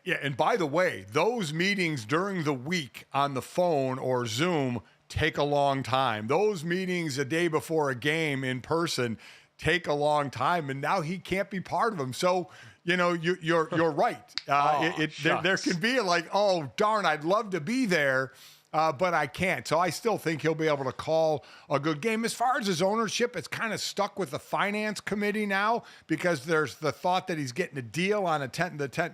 Yeah, and by the way, those meetings during the week on the phone or Zoom take a long time. Those meetings a day before a game in person take a long time, and now he can't be part of them. So, you're right. There can be like, oh, darn, I'd love to be there, but I can't. So I still think he'll be able to call a good game. As far as his ownership, it's kind of stuck with the finance committee now, because there's the thought that he's getting a deal on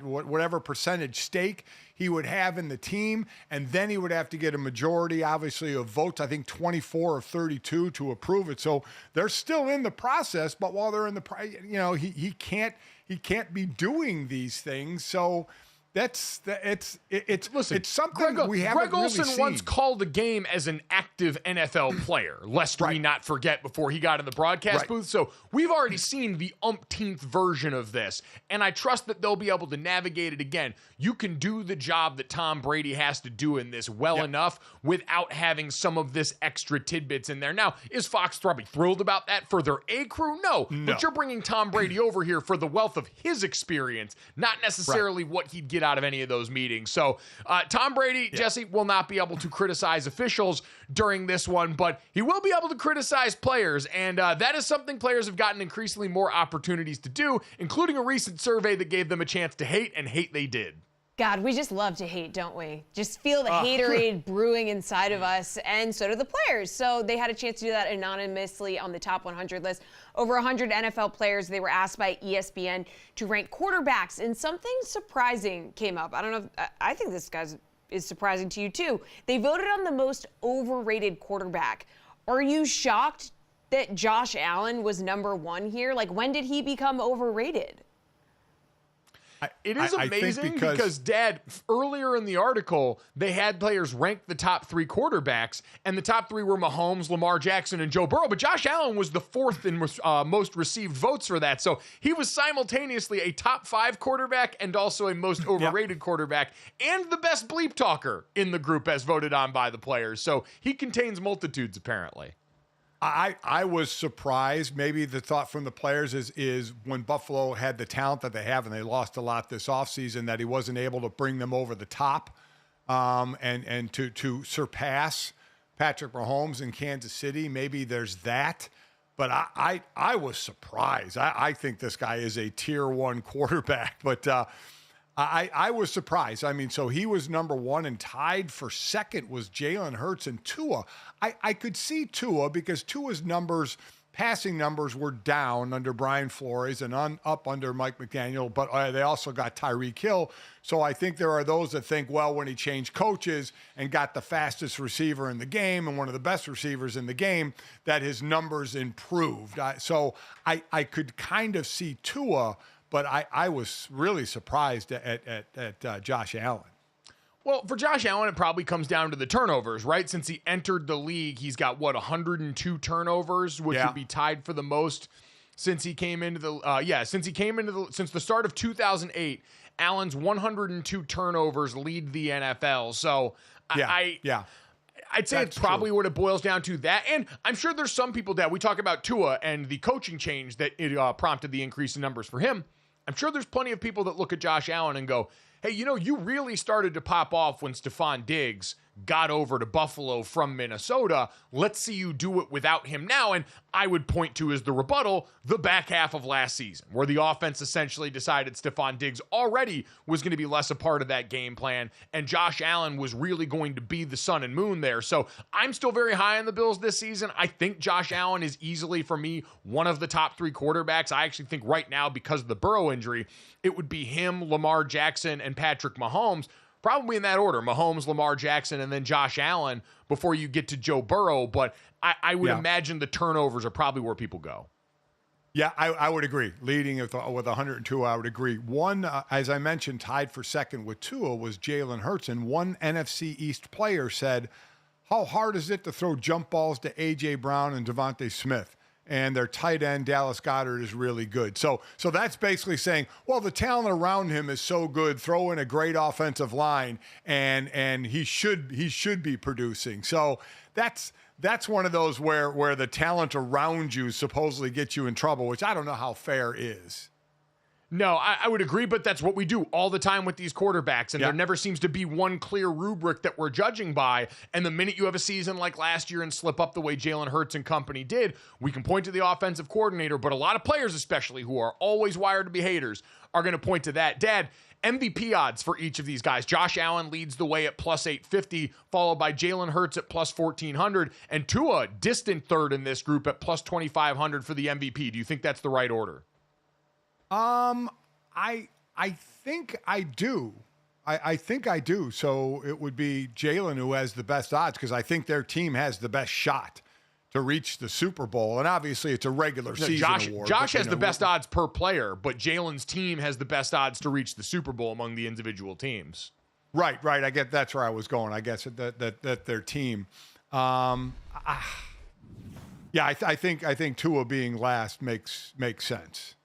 whatever percentage stake he would have in the team, and then he would have to get a majority, obviously, of votes, I think 24 or 32 to approve it. So they're still in the process, but while they're in the, he can't be doing these things. So it's something we haven't
Greg Olsen
really seen.
once called the game as an active NFL player, lest we not forget, before he got in the broadcast booth. So we've already seen the umpteenth version of this, and I trust that they'll be able to navigate it again. You can do the job that Tom Brady has to do in this well enough without having some of this extra tidbits in there. Now, is Fox probably thrilled about that for their A crew? No. But you're bringing Tom Brady over here for the wealth of his experience, not necessarily what he'd get out of any of those meetings. So Tom Brady, Jesse, will not be able to criticize officials during this one, but he will be able to criticize players, and that is something players have gotten increasingly more opportunities to do, including a recent survey that gave them a chance to hate, and hate they did.
God, we just love to hate, don't we? Just feel the haterade brewing inside of us, and so do the players. So they had a chance to do that anonymously on the top 100 list. Over 100 NFL players, they were asked by ESPN to rank quarterbacks, and something surprising came up. I don't know if, I think this guy is surprising to you too. They voted on the most overrated quarterback. Are you shocked that Josh Allen was number one here? Like, when did he become overrated?
It is amazing because, Dad, earlier in the article, they had players rank the top 3 quarterbacks, and the top 3 were Mahomes, Lamar Jackson, and Joe Burrow. But Josh Allen was the 4th in most received votes for that. So he was simultaneously a top 5 quarterback and also a most overrated quarterback and the best bleep talker in the group as voted on by the players. So he contains multitudes, apparently.
I was surprised. Maybe the thought from the players is when Buffalo had the talent that they have and they lost a lot this offseason, that he wasn't able to bring them over the top and to surpass Patrick Mahomes in Kansas City. Maybe there's that. But I was surprised. I think this guy is a tier 1 quarterback. But I was surprised. I mean, so he was number 1, and tied for second was Jalen Hurts and Tua. I could see Tua because Tua's passing numbers were down under Brian Flores and up under Mike McDaniel, but they also got Tyreek Hill. So I think there are those that think, well, when he changed coaches and got the fastest receiver in the game and one of the best receivers in the game, that his numbers improved. So I could kind of see Tua, but I was really surprised at Josh Allen.
Well, for Josh Allen, it probably comes down to the turnovers, right? Since he entered the league, he's got, 102 turnovers, which would be tied for the most since he came into the since the start of 2008. Allen's 102 turnovers lead the NFL. So I'd say it's probably what it boils down to, that. And I'm sure there's some people that we talk about Tua and the coaching change that it prompted the increase in numbers for him. I'm sure there's plenty of people that look at Josh Allen and go, hey, you really started to pop off when Stephon Diggs got over to Buffalo from Minnesota. Let's see you do it without him now. And I would point to as the rebuttal the back half of last season, where the offense essentially decided Stephon Diggs already was going to be less a part of that game plan, and Josh Allen was really going to be the sun and moon there. So I'm still very high on the Bills this season. I think Josh Allen is easily, for me, one of the top 3 quarterbacks. I actually think right now, because of the Burrow injury, it would be him, Lamar Jackson, and Patrick Mahomes. Probably in that order: Mahomes, Lamar Jackson, and then Josh Allen before you get to Joe Burrow. But I would imagine the turnovers are probably where people go.
Yeah, I would agree. Leading with 102, I would agree. One, as I mentioned, tied for second with Tua was Jalen Hurts. And one NFC East player said, how hard is it to throw jump balls to A.J. Brown and Devontae Smith? And their tight end, Dallas Goedert, is really good. So that's basically saying, well, the talent around him is so good, throw in a great offensive line, and he should be producing. So that's one of those where the talent around you supposedly gets you in trouble, which I don't know how fair is.
No, I would agree, but that's what we do all the time with these quarterbacks, and there never seems to be one clear rubric that we're judging by. And the minute you have a season like last year and slip up the way Jalen Hurts and company did, we can point to the offensive coordinator, but a lot of players, especially who are always wired to be haters, are going to point to that. Dad, MVP odds for each of these guys. Josh Allen leads the way at plus 850, followed by Jalen Hurts at plus 1400, and Tua, distant third in this group, at plus 2500 for the MVP. Do you think that's the right order?
I think I do. I think I do. So it would be Jalen who has the best odds, because I think their team has the best shot to reach the Super Bowl. And obviously it's a regular season award.
Josh has the best odds per player, but Jalen's team has the best odds to reach the Super Bowl among the individual teams.
Right. I get that's where I was going. I guess that their team. I think Tua being last makes sense.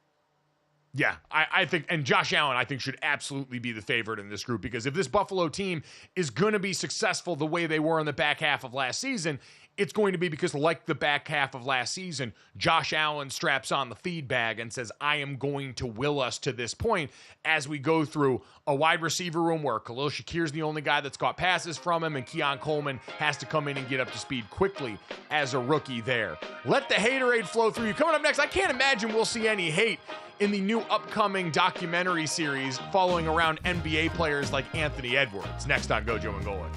Yeah, I think, and Josh Allen, I think, should absolutely be the favorite in this group, because if this Buffalo team is going to be successful the way they were in the back half of last season, it's going to be because, like the back half of last season, Josh Allen straps on the feed bag and says, I am going to will us to this point as we go through a wide receiver room where Khalil Shakir's the only guy that's caught passes from him, and Keon Coleman has to come in and get up to speed quickly as a rookie there. Let the haterade flow through you. Coming up next, I can't imagine we'll see any hate in the new upcoming documentary series following around NBA players like Anthony Edwards. Next on GoJo and Golic.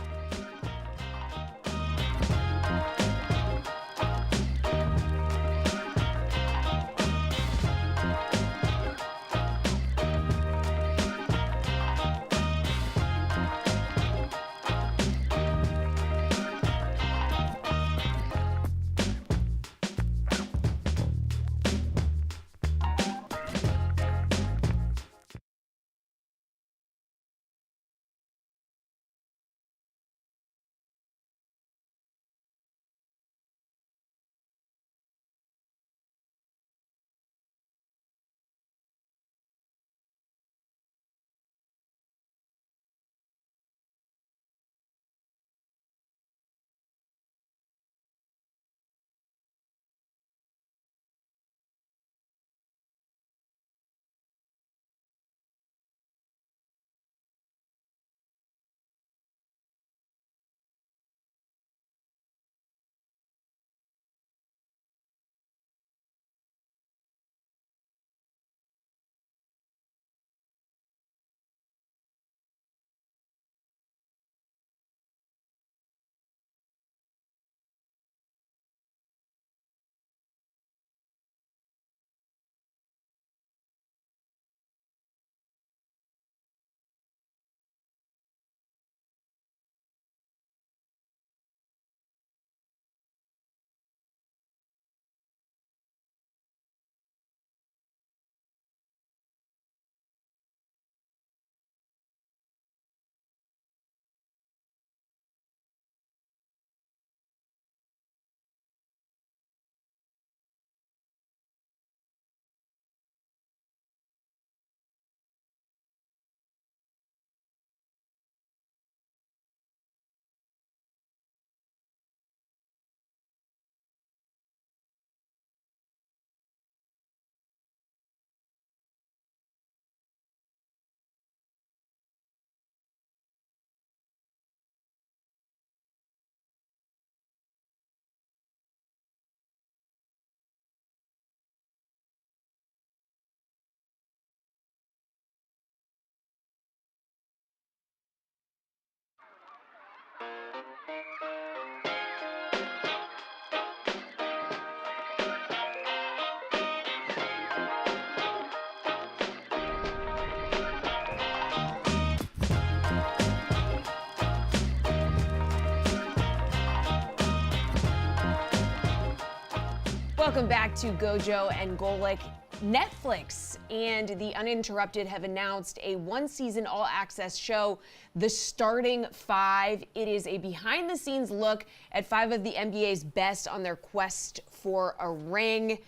Welcome back to GoJo and Golic. Netflix and The Uninterrupted have announced a one-season all-access show, The Starting Five. It is a behind-the-scenes look at 5 of the NBA's best on their quest for a ring.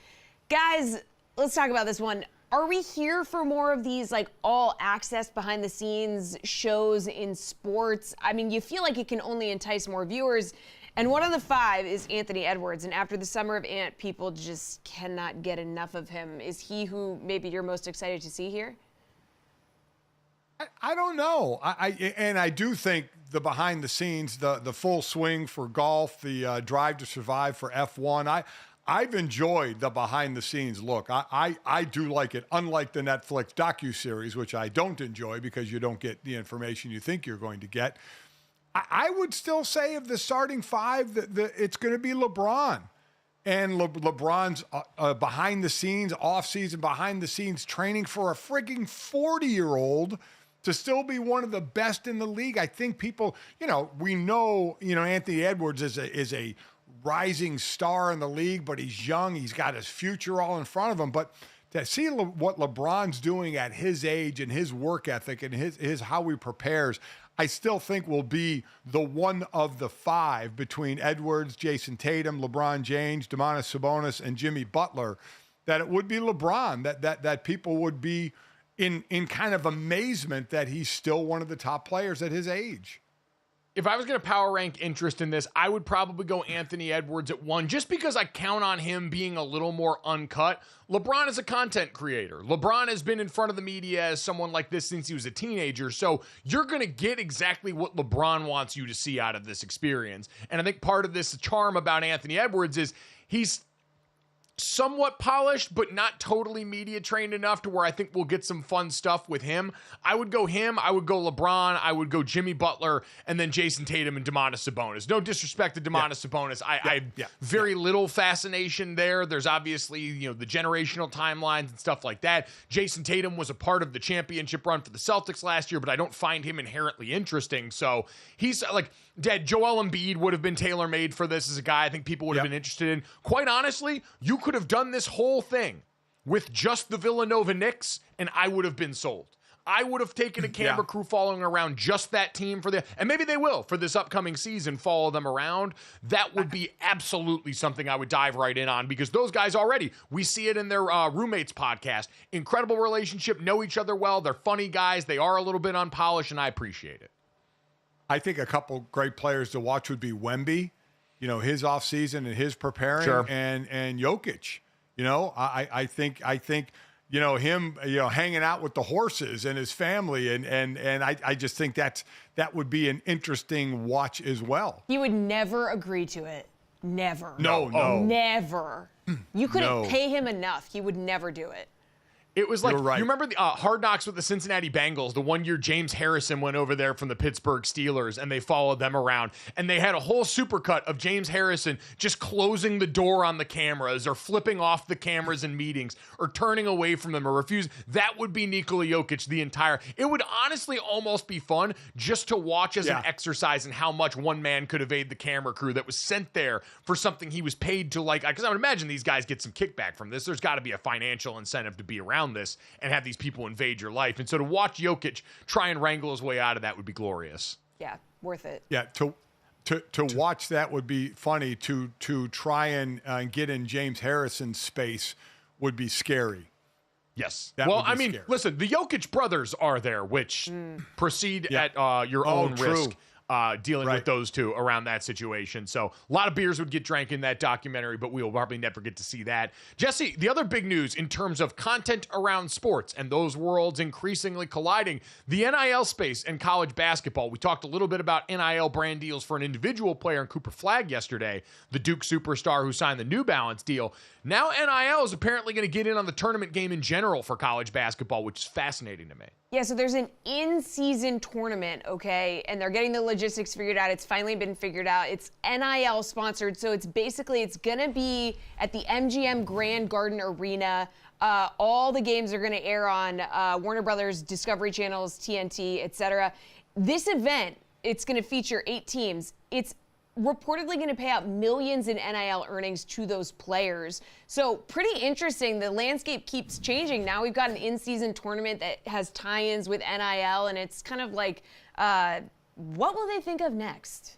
Guys, let's talk about this one. Are we here for more of these like all-access behind-the-scenes shows in sports? I mean, you feel like it can only entice more viewers. And one of the 5 is Anthony Edwards. And after the summer of Ant, people just cannot get enough of him. Is he who maybe you're most excited to see here?
I don't know. I do think the behind the scenes, the full swing for golf, the drive to survive for F1. I've enjoyed the behind the scenes look. I do like it, unlike the Netflix docu-series, which I don't enjoy because you don't get the information you think you're going to get. I would still say of the starting 5, it's going to be LeBron. And LeBron's behind the scenes, off-season behind the scenes training for a frigging 40-year-old to still be one of the best in the league. I think people, we know, Anthony Edwards is a rising star in the league, but he's young. He's got his future all in front of him. But to see what LeBron's doing at his age and his work ethic and his how he prepares, I still think will be the one of the 5 between Edwards, Jason Tatum, LeBron James, Domantas Sabonis, and Jimmy Butler, that it would be LeBron, that people would be in kind of amazement that he's still one of the top players at his age.
if I was going to power rank interest in this, I would probably go Anthony Edwards at 1, just because I count on him being a little more uncut. LeBron is a content creator. LeBron has been in front of the media as someone like this since he was a teenager. So you're going to get exactly what LeBron wants you to see out of this experience. And I think part of this charm about Anthony Edwards is he's somewhat polished, but not totally media trained enough to where I think we'll get some fun stuff with him. I would go him. I would go LeBron. I would go Jimmy Butler, and then Jason Tatum and Domantas Sabonis. No disrespect to Domantas Sabonis. I very little fascination there. There's obviously, the generational timelines and stuff like that. Jason Tatum was a part of the championship run for the Celtics last year, but I don't find him inherently interesting. So he's like, Joel Embiid would have been tailor-made for this as a guy I think people would have been interested in. Quite honestly, you could have done this whole thing with just the Villanova Knicks, and I would have been sold. I would have taken a camera crew following around just that team and maybe they will for this upcoming season, follow them around. That would be absolutely something I would dive right in on, because those guys already, we see it in their roommates podcast. Incredible relationship, know each other well. They're funny guys. They are a little bit unpolished, and I appreciate it.
I think a couple great players to watch would be Wemby, his offseason and his preparing, and Jokic. I think him, hanging out with the horses and his family, and I just think that would be an interesting watch as well.
He would never agree to it. Never.
No.
Never. You couldn't pay him enough. He would never do it.
It was like, you remember the Hard Knocks with the Cincinnati Bengals, the one year James Harrison went over there from the Pittsburgh Steelers and they followed them around, and they had a whole supercut of James Harrison just closing the door on the cameras or flipping off the cameras in meetings or turning away from them or refusing. That would be Nikola Jokic it would honestly almost be fun just to watch as an exercise in how much one man could evade the camera crew that was sent there for something he was paid to, because I would imagine these guys get some kickback from this. There's got to be a financial incentive to be around this and have these people invade your life. And so to watch Jokic try and wrangle his way out of that would be glorious.
Yeah, worth it.
Yeah, to watch that would be funny. To try and get in James Harrison's space would be scary.
Yes.
Scary.
Listen, the Jokic brothers are there, which proceed at your own risk. Dealing with those two around that situation. So a lot of beers would get drank in that documentary, but we will probably never get to see that. Jesse, the other big news in terms of content around sports and those worlds increasingly colliding, the NIL space and college basketball. We talked a little bit about NIL brand deals for an individual player in Cooper Flagg yesterday, the Duke superstar who signed the New Balance deal. Now NIL is apparently going to get in on the tournament game in general for college basketball, which is fascinating to me.
Yeah, so there's an in-season tournament, okay, and they're getting the logistics figured out. It's finally been figured out. It's NIL sponsored, so it's going to be at the MGM Grand Garden Arena. All the games are going to air on Warner Brothers, Discovery Channels, TNT, etc. This event, it's going to feature 8 teams. It's reportedly going to pay out millions in NIL earnings to those players. So pretty interesting. The landscape keeps changing. Now we've got an in-season tournament that has tie-ins with NIL, and it's kind of like, what will they think of next?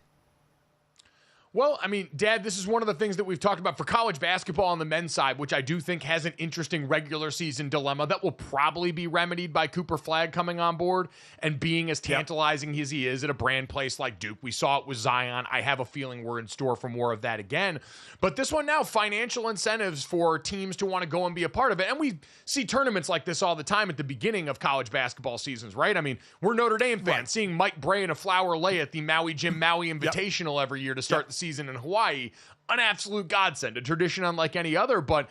Well, Dad, this is one of the things that we've talked about for college basketball on the men's side, which I do think has an interesting regular season dilemma that will probably be remedied by Cooper Flagg coming on board and being as tantalizing as he is at a brand place like Duke. We saw it with Zion. I have a feeling we're in store for more of that again. But this one now, financial incentives for teams to want to go and be a part of it. And we see tournaments like this all the time at the beginning of college basketball seasons, right? We're Notre Dame fans. Seeing Mike Bray and a Flower Lay at the Maui Jim Maui Invitational every year to start the season in Hawaii, an absolute godsend, a tradition unlike any other. But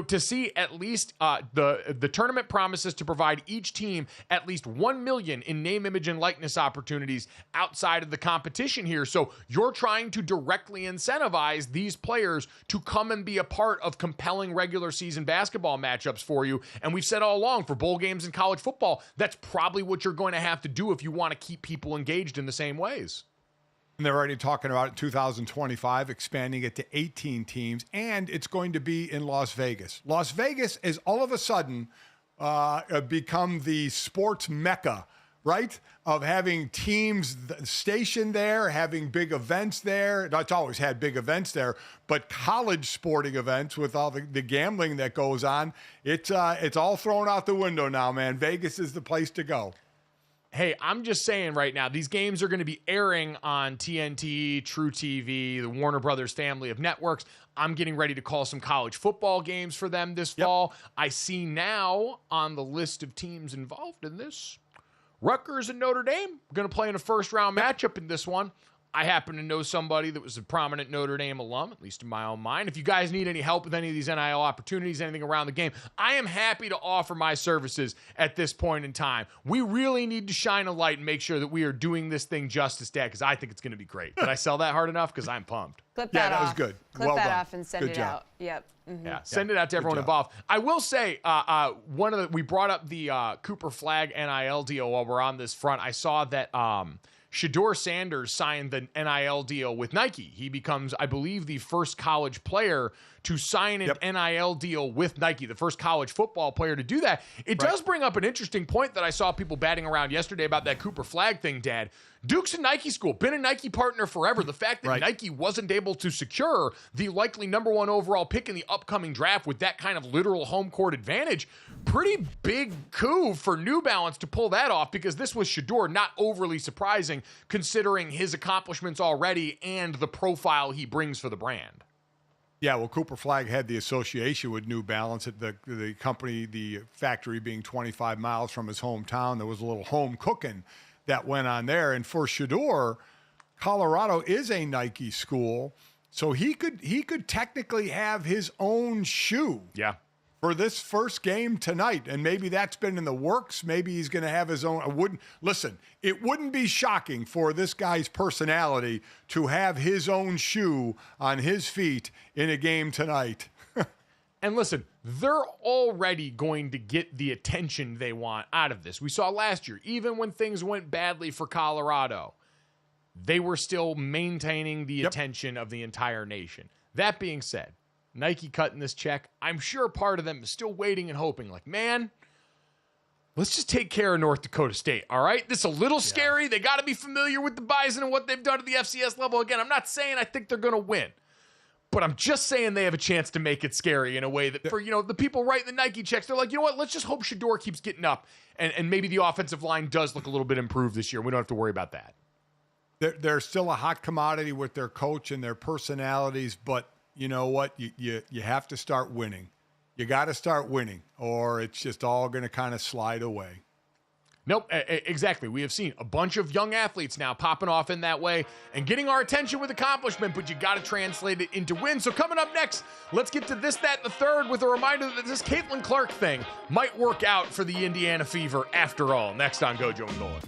to see at least the tournament promises to provide each team at least $1 million in name, image, and likeness opportunities outside of the competition here. So you're trying to directly incentivize these players to come and be a part of compelling regular season basketball matchups for you. And we've said all along, for bowl games in college football, that's probably what you're going to have to do if you want to keep people engaged in the same ways.
And they're already talking about 2025, expanding it to 18 teams, and it's going to be in Las Vegas. Las Vegas is all of a sudden become the sports mecca, right? Of having teams stationed there, having big events there. It's always had big events there, but college sporting events with all the gambling that goes on, it's all thrown out the window now, man. Vegas is the place to go.
hey, I'm just saying right now, these games are going to be airing on TNT, True TV, the Warner Brothers family of networks. I'm getting ready to call some college football games for them this fall. I see now on the list of teams involved in this, Rutgers and Notre Dame going to play in a first-round matchup in this one. I happen to know somebody that was a prominent Notre Dame alum, at least in my own mind. If you guys need any help with any of these NIL opportunities, anything around the game, I am happy to offer my services at this point in time. We really need to shine a light and make sure that we are doing this thing justice, Dad, because I think it's going to be great. Did I sell that hard enough? Because I'm pumped.
Clip that off.
That was good.
Clip
Well
that
done.
off and send
Good
it
job.
out. Yep. Mm-hmm.
Yeah, send it out to everyone involved. I will say, we brought up the Cooper Flag NIL deal while we're on this front. I saw that Shedeur Sanders signed the NIL deal with Nike. He becomes, I believe, the first college player to sign an NIL deal with Nike, the first college football player to do that. It does bring up an interesting point that I saw people batting around yesterday about that Cooper Flag thing, Dad. Duke's a Nike school, been a Nike partner forever. The fact that Nike wasn't able to secure the likely number 1 overall pick in the upcoming draft with that kind of literal home court advantage, pretty big coup for New Balance to pull that off, because this was Shedeur, not overly surprising considering his accomplishments already and the profile he brings for the brand.
Yeah, well, Cooper Flag had the association with New Balance at the company, the factory being 25 miles from his hometown. There was a little home cooking that went on there. And for Shedeur, Colorado is a Nike school, so he could technically have his own shoe.
Yeah.
For this first game tonight, and maybe that's been in the works. Maybe he's going to have his own. It wouldn't be shocking for this guy's personality to have his own shoe on his feet in a game tonight.
And listen, they're already going to get the attention they want out of this. We saw last year, even when things went badly for Colorado, they were still maintaining the attention of the entire nation. That being said, Nike cutting this check, I'm sure part of them is still waiting and hoping, like, man, let's just take care of North Dakota State, all right? This is a little scary. They got to be familiar with the Bison and what they've done at the FCS level. Again, I'm not saying I think they're going to win, but I'm just saying they have a chance to make it scary in a way that for, the people writing the Nike checks, they're like, you know what, let's just hope Shedeur keeps getting up, and maybe the offensive line does look a little bit improved this year. We don't have to worry about that.
They're still a hot commodity with their coach and their personalities, but you know what? You have to start winning. You got to start winning, or it's just all going to kind of slide away.
Nope, exactly. We have seen a bunch of young athletes now popping off in that way and getting our attention with accomplishment, but you got to translate it into wins. So coming up next, let's get to this, that, and the third with a reminder that this Caitlin Clark thing might work out for the Indiana Fever after all. Next on GoJo and Golic.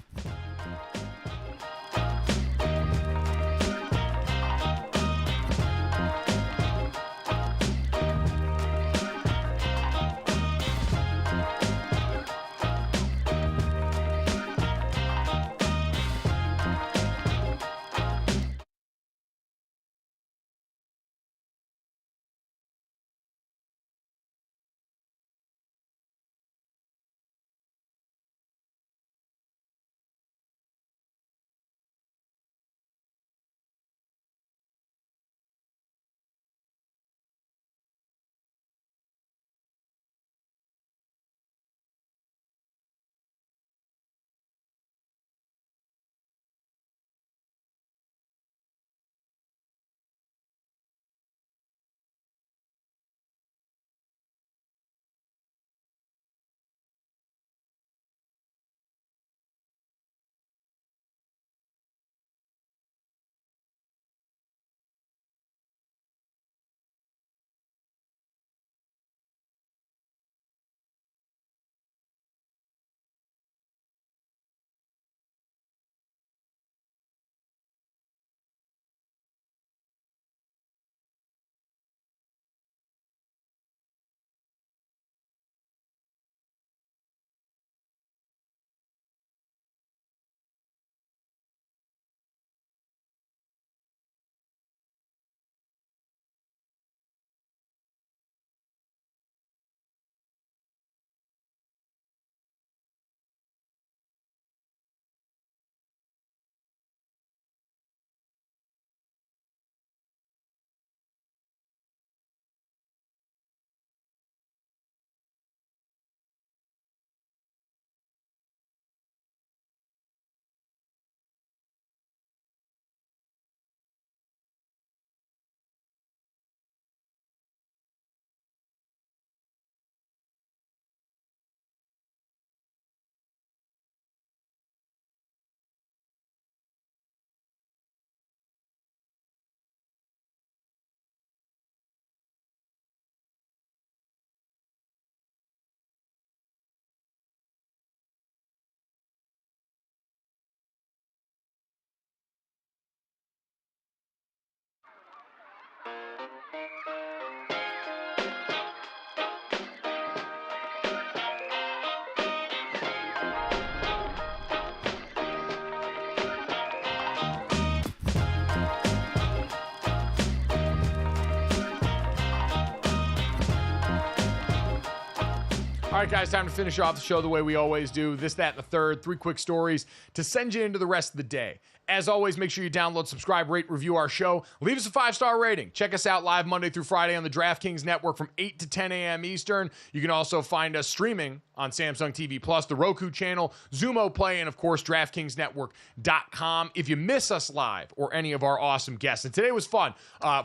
All right, guys, time to finish off the show the way we always do. This, that, and the third. 3 quick stories to send you into the rest of the day. As always, make sure you download, subscribe, rate, review our show. Leave us a 5-star rating. Check us out live Monday through Friday on the DraftKings Network from 8 to 10 a.m. Eastern. You can also find us streaming on Samsung TV Plus, the Roku channel, Xumo Play, and, of course, DraftKingsNetwork.com. If you miss us live or any of our awesome guests, and today was fun,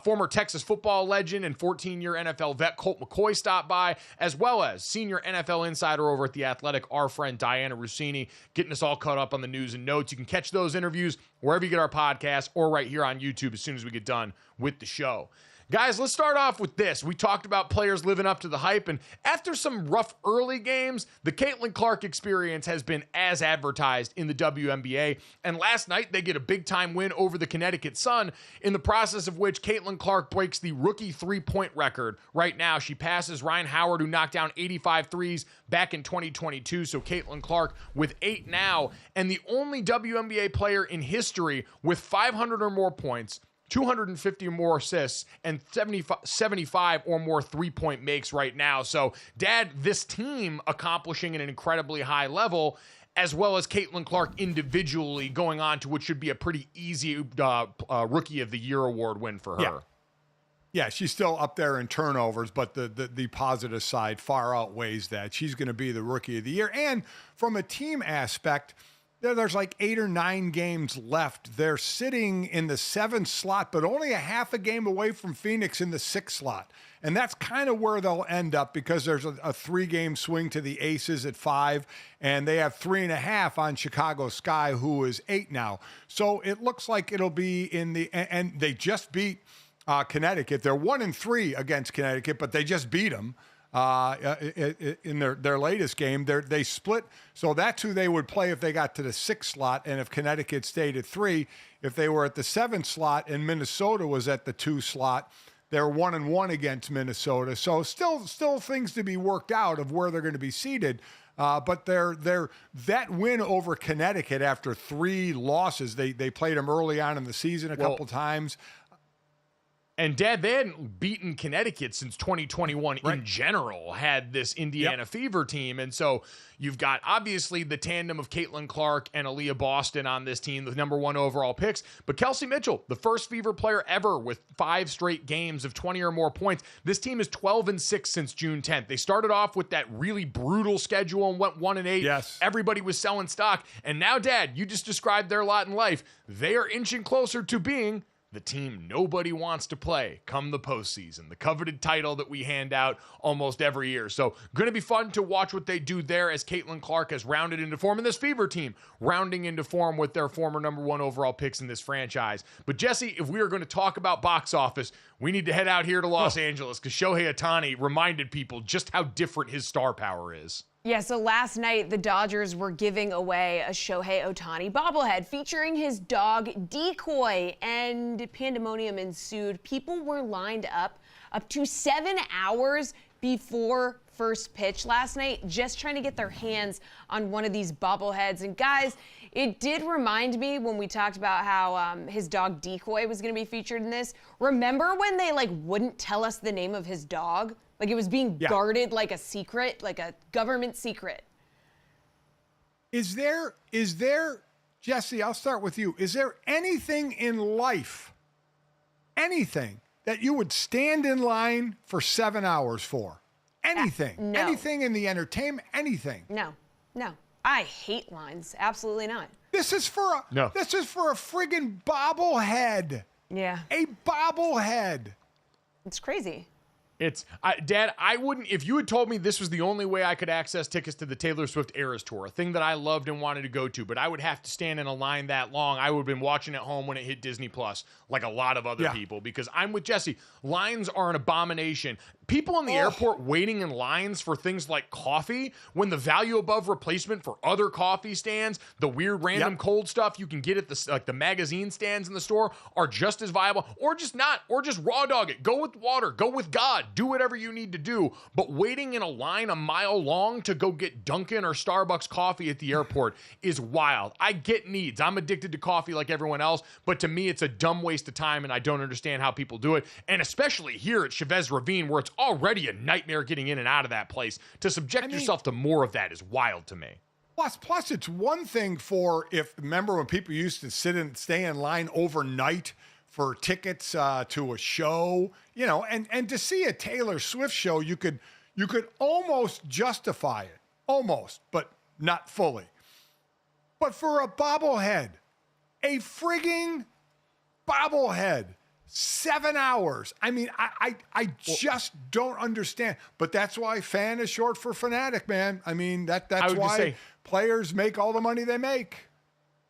former Texas football legend and 14-year NFL vet Colt McCoy stopped by, as well as senior NFL insider over at The Athletic, our friend Dianna Russini, getting us all caught up on the news and notes. You can catch those interviews wherever you get our podcast or right here on YouTube as soon as we get done with the show. Guys, let's start off with this. We talked about players living up to the hype, and after some rough early games, the Caitlin Clark experience has been as advertised in the WNBA, and last night they get a big-time win over the Connecticut Sun, in the process of which Caitlin Clark breaks the rookie three-point record. Right now, she passes Ryan Howard, who knocked down 85 threes back in 2022, so Caitlin Clark with 8 now, and the only WNBA player in history with 500 or more points, 250 or more assists, and 75 or more three-point makes right now. So, Dad, this team accomplishing at an incredibly high level, as well as Caitlin Clark individually going on to what should be a pretty easy Rookie of the Year award win for her.
Yeah, she's still up there in turnovers, but the positive side far outweighs that. She's going to be the Rookie of the Year. And from a team aspect, there's like 8 or 9 games left. They're sitting in the 7th slot, but only a half a game away from Phoenix in the 6th slot. And that's kind of where they'll end up, because there's a 3-game swing to the Aces at 5, and they have 3.5 on Chicago Sky, who is 8 now. So it looks like it'll be in the, and they just beat Connecticut. They're 1-3 against Connecticut, but they just beat them. In their latest game. They split, so that's who they would play if they got to the 6th slot, and if Connecticut stayed at 3. If they were at the 7th slot and Minnesota was at the 2 slot, they're 1-1 against Minnesota. So still things to be worked out of where they're going to be seated. But that win over Connecticut after 3 losses, they played them early on in the season a couple times.
And, Dad, they hadn't beaten Connecticut since 2021 in general, had this Indiana Fever team. And so you've got, obviously, the tandem of Caitlin Clark and Aaliyah Boston on this team, the #1 overall picks. But Kelsey Mitchell, the first Fever player ever with 5 straight games of 20 or more points. This team is 12-6 since June 10th. They started off with that really brutal schedule and went 1-8.
Yes.
Everybody was selling stock. And now, Dad, you just described their lot in life. They are inching closer to being the team nobody wants to play come the postseason, the coveted title that we hand out almost every year. So going to be fun to watch what they do there as Caitlin Clark has rounded into form, and this Fever team rounding into form with their former #1 overall picks in this franchise. But Jesse, if we are going to talk about box office, we need to head out here to Los Angeles, because Shohei Otani reminded people just how different his star power is.
Yeah, so last night the Dodgers were giving away a Shohei Otani bobblehead featuring his dog Decoy, and pandemonium ensued. People were lined up to 7 hours before first pitch last night, just trying to get their hands on one of these bobbleheads. And guys, it did remind me when we talked about how his dog Decoy was going to be featured in this. Remember when they wouldn't tell us the name of his dog? Like it was being guarded like a secret, like a government secret.
Is there, Jesse, I'll start with you. Is there anything in life, anything that you would stand in line for 7 hours for? Anything?
No.
Anything in the entertainment? Anything?
No. I hate lines. Absolutely not.
This is for a friggin' bobblehead.
Yeah.
A bobblehead.
It's crazy.
Dad, I wouldn't, if you had told me this was the only way I could access tickets to the Taylor Swift Eras Tour, a thing that I loved and wanted to go to, but I would have to stand in a line that long, I would have been watching at home when it hit Disney Plus, like a lot of other people, because I'm with Jesse. Lines are an abomination. People in the airport waiting in lines for things like coffee, when the value above replacement for other coffee stands, the weird random cold stuff you can get at the magazine stands in the store are just as viable, or just not, or just raw dog it. Go with water, go with God, do whatever you need to do. But waiting in a line a mile long to go get Dunkin' or Starbucks coffee at the airport is wild. I get needs. I'm addicted to coffee like everyone else, but to me, it's a dumb waste of time, and I don't understand how people do it. And especially here at Chavez Ravine, where it's already a nightmare getting in and out of that place. To subject yourself to more of that is wild to me.
Plus, it's one thing for remember when people used to stay in line overnight for tickets to a show, and to see a Taylor Swift show, you could almost justify it, almost, but not fully. But for a bobblehead, a frigging bobblehead, 7 hours. I mean, I just don't understand. But that's why fan is short for fanatic, man. I mean, that's why players make all the money they make.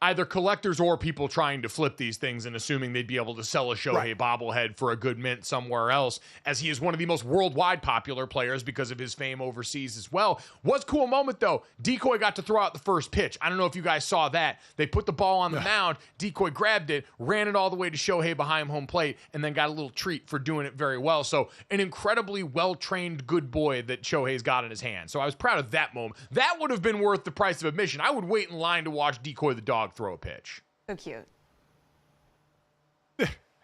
Either collectors or people trying to flip these things and assuming they'd be able to sell a Shohei bobblehead for a good mint somewhere else, as he is one of the most worldwide popular players because of his fame overseas as well. Was cool moment, though. Decoy got to throw out the first pitch. I don't know if you guys saw that. They put the ball on the mound. Decoy grabbed it, ran it all the way to Shohei behind home plate, and then got a little treat for doing it very well. So an incredibly well-trained good boy that Shohei's got in his hand. So I was proud of that moment. That would have been worth the price of admission. I would wait in line to watch Decoy the dog throw a pitch.
So cute.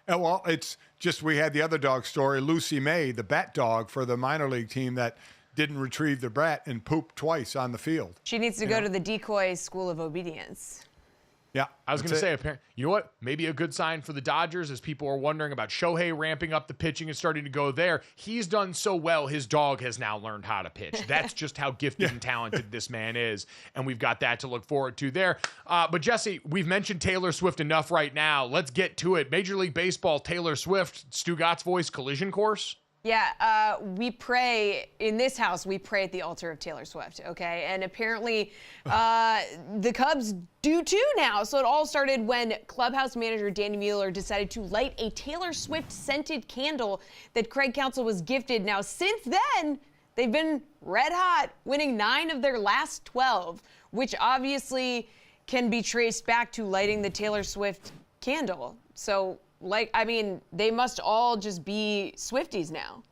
Well, it's just, we had the other dog story, Lucy May, the bat dog for the minor league team that didn't retrieve the bat and pooped twice on the field.
She needs to go to the Decoy School of Obedience.
Yeah, I was going to say, you know what? Maybe a good sign for the Dodgers, as people are wondering about Shohei ramping up the pitching and starting to go there. He's done so well, his dog has now learned how to pitch. That's just how gifted and talented this man is, and we've got that to look forward to there. But Jesse, we've mentioned Taylor Swift enough right now. Let's get to it. Major League Baseball, Taylor Swift, Stu Gott's voice, collision course.
Yeah, we pray in this house. We pray at the altar of Taylor Swift. Okay, and apparently, the Cubs do too now. So it all started when clubhouse manager Danny Mueller decided to light a Taylor Swift scented candle that Craig Counsell was gifted. Now, since then, they've been red hot, winning 9 of their last 12, which obviously can be traced back to lighting the Taylor Swift candle. So, they must all just be Swifties now.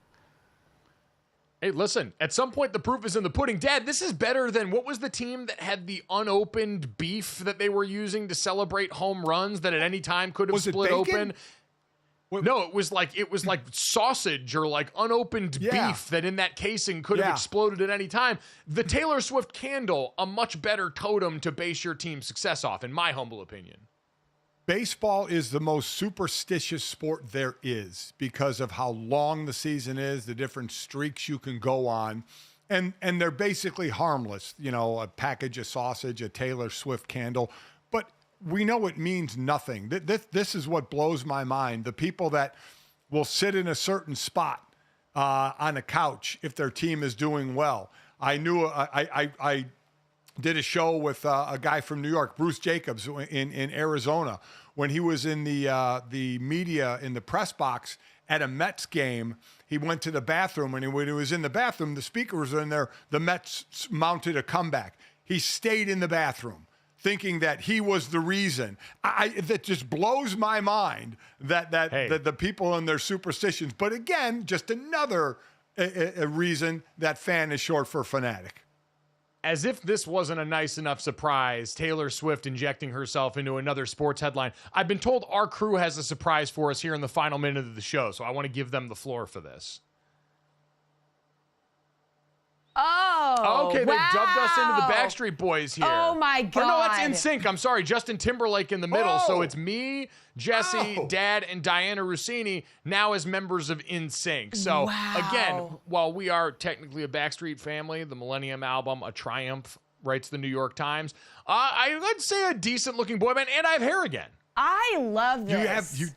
Hey, listen, at some point the proof is in the pudding. Dad, this is better than, what was the team that had the unopened beef that they were using to celebrate home runs that at any time could have split open? No, it was like sausage or like unopened beef that in that casing could have exploded at any time. The Taylor Swift candle, a much better totem to base your team's success off, in my humble opinion.
Baseball is the most superstitious sport there is because of how long the season is, the different streaks you can go on, and they're basically harmless. A package of sausage, a Taylor Swift candle, but we know it means nothing. This is what blows my mind. The people that will sit in a certain spot on a couch if their team is doing well. I did a show with a guy from New York, Bruce Jacobs, in Arizona, when he was in the media in the press box at a Mets game. He went to the bathroom, and when he was in the bathroom, the speaker was in there. The Mets mounted a comeback. He stayed in the bathroom, thinking that he was the reason. That just blows my mind that the people and their superstitions. But again, just another a reason that fan is short for fanatic.
As if this wasn't a nice enough surprise, Taylor Swift injecting herself into another sports headline. I've been told our crew has a surprise for us here in the final minute of the show, so I want to give them the floor for this.
Oh,
okay, they dubbed us into the Backstreet Boys here.
Oh, my God.
Or no, that's NSYNC. I'm sorry, Justin Timberlake in the middle. So it's me, Jesse, Dad, and Dianna Russini now as members of NSYNC. So again, while we are technically a Backstreet family, the Millennium album, a triumph, writes the New York Times, I'd say a decent-looking boy band, and I have hair again.
I love this.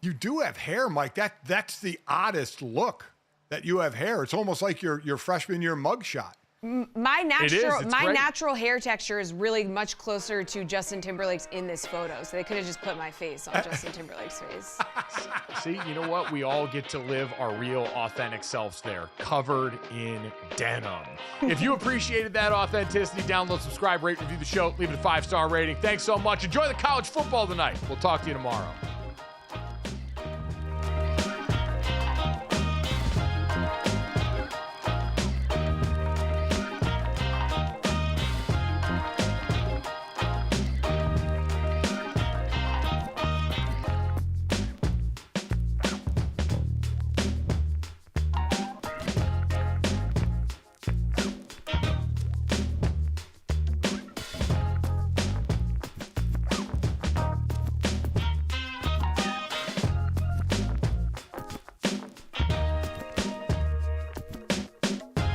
You do have hair, Mike. That's the oddest look. that you have hair. It's almost like your freshman year mugshot.
My
great.
natural hair texture is really much closer to Justin Timberlake's in this photo, so they could have just put my face on Justin Timberlake's face.
See, you know what? We all get to live our real, authentic selves there, covered in denim. If you appreciated that authenticity, download, subscribe, rate, review the show, leave it a 5-star rating. Thanks so much. Enjoy the college football tonight. We'll talk to you tomorrow.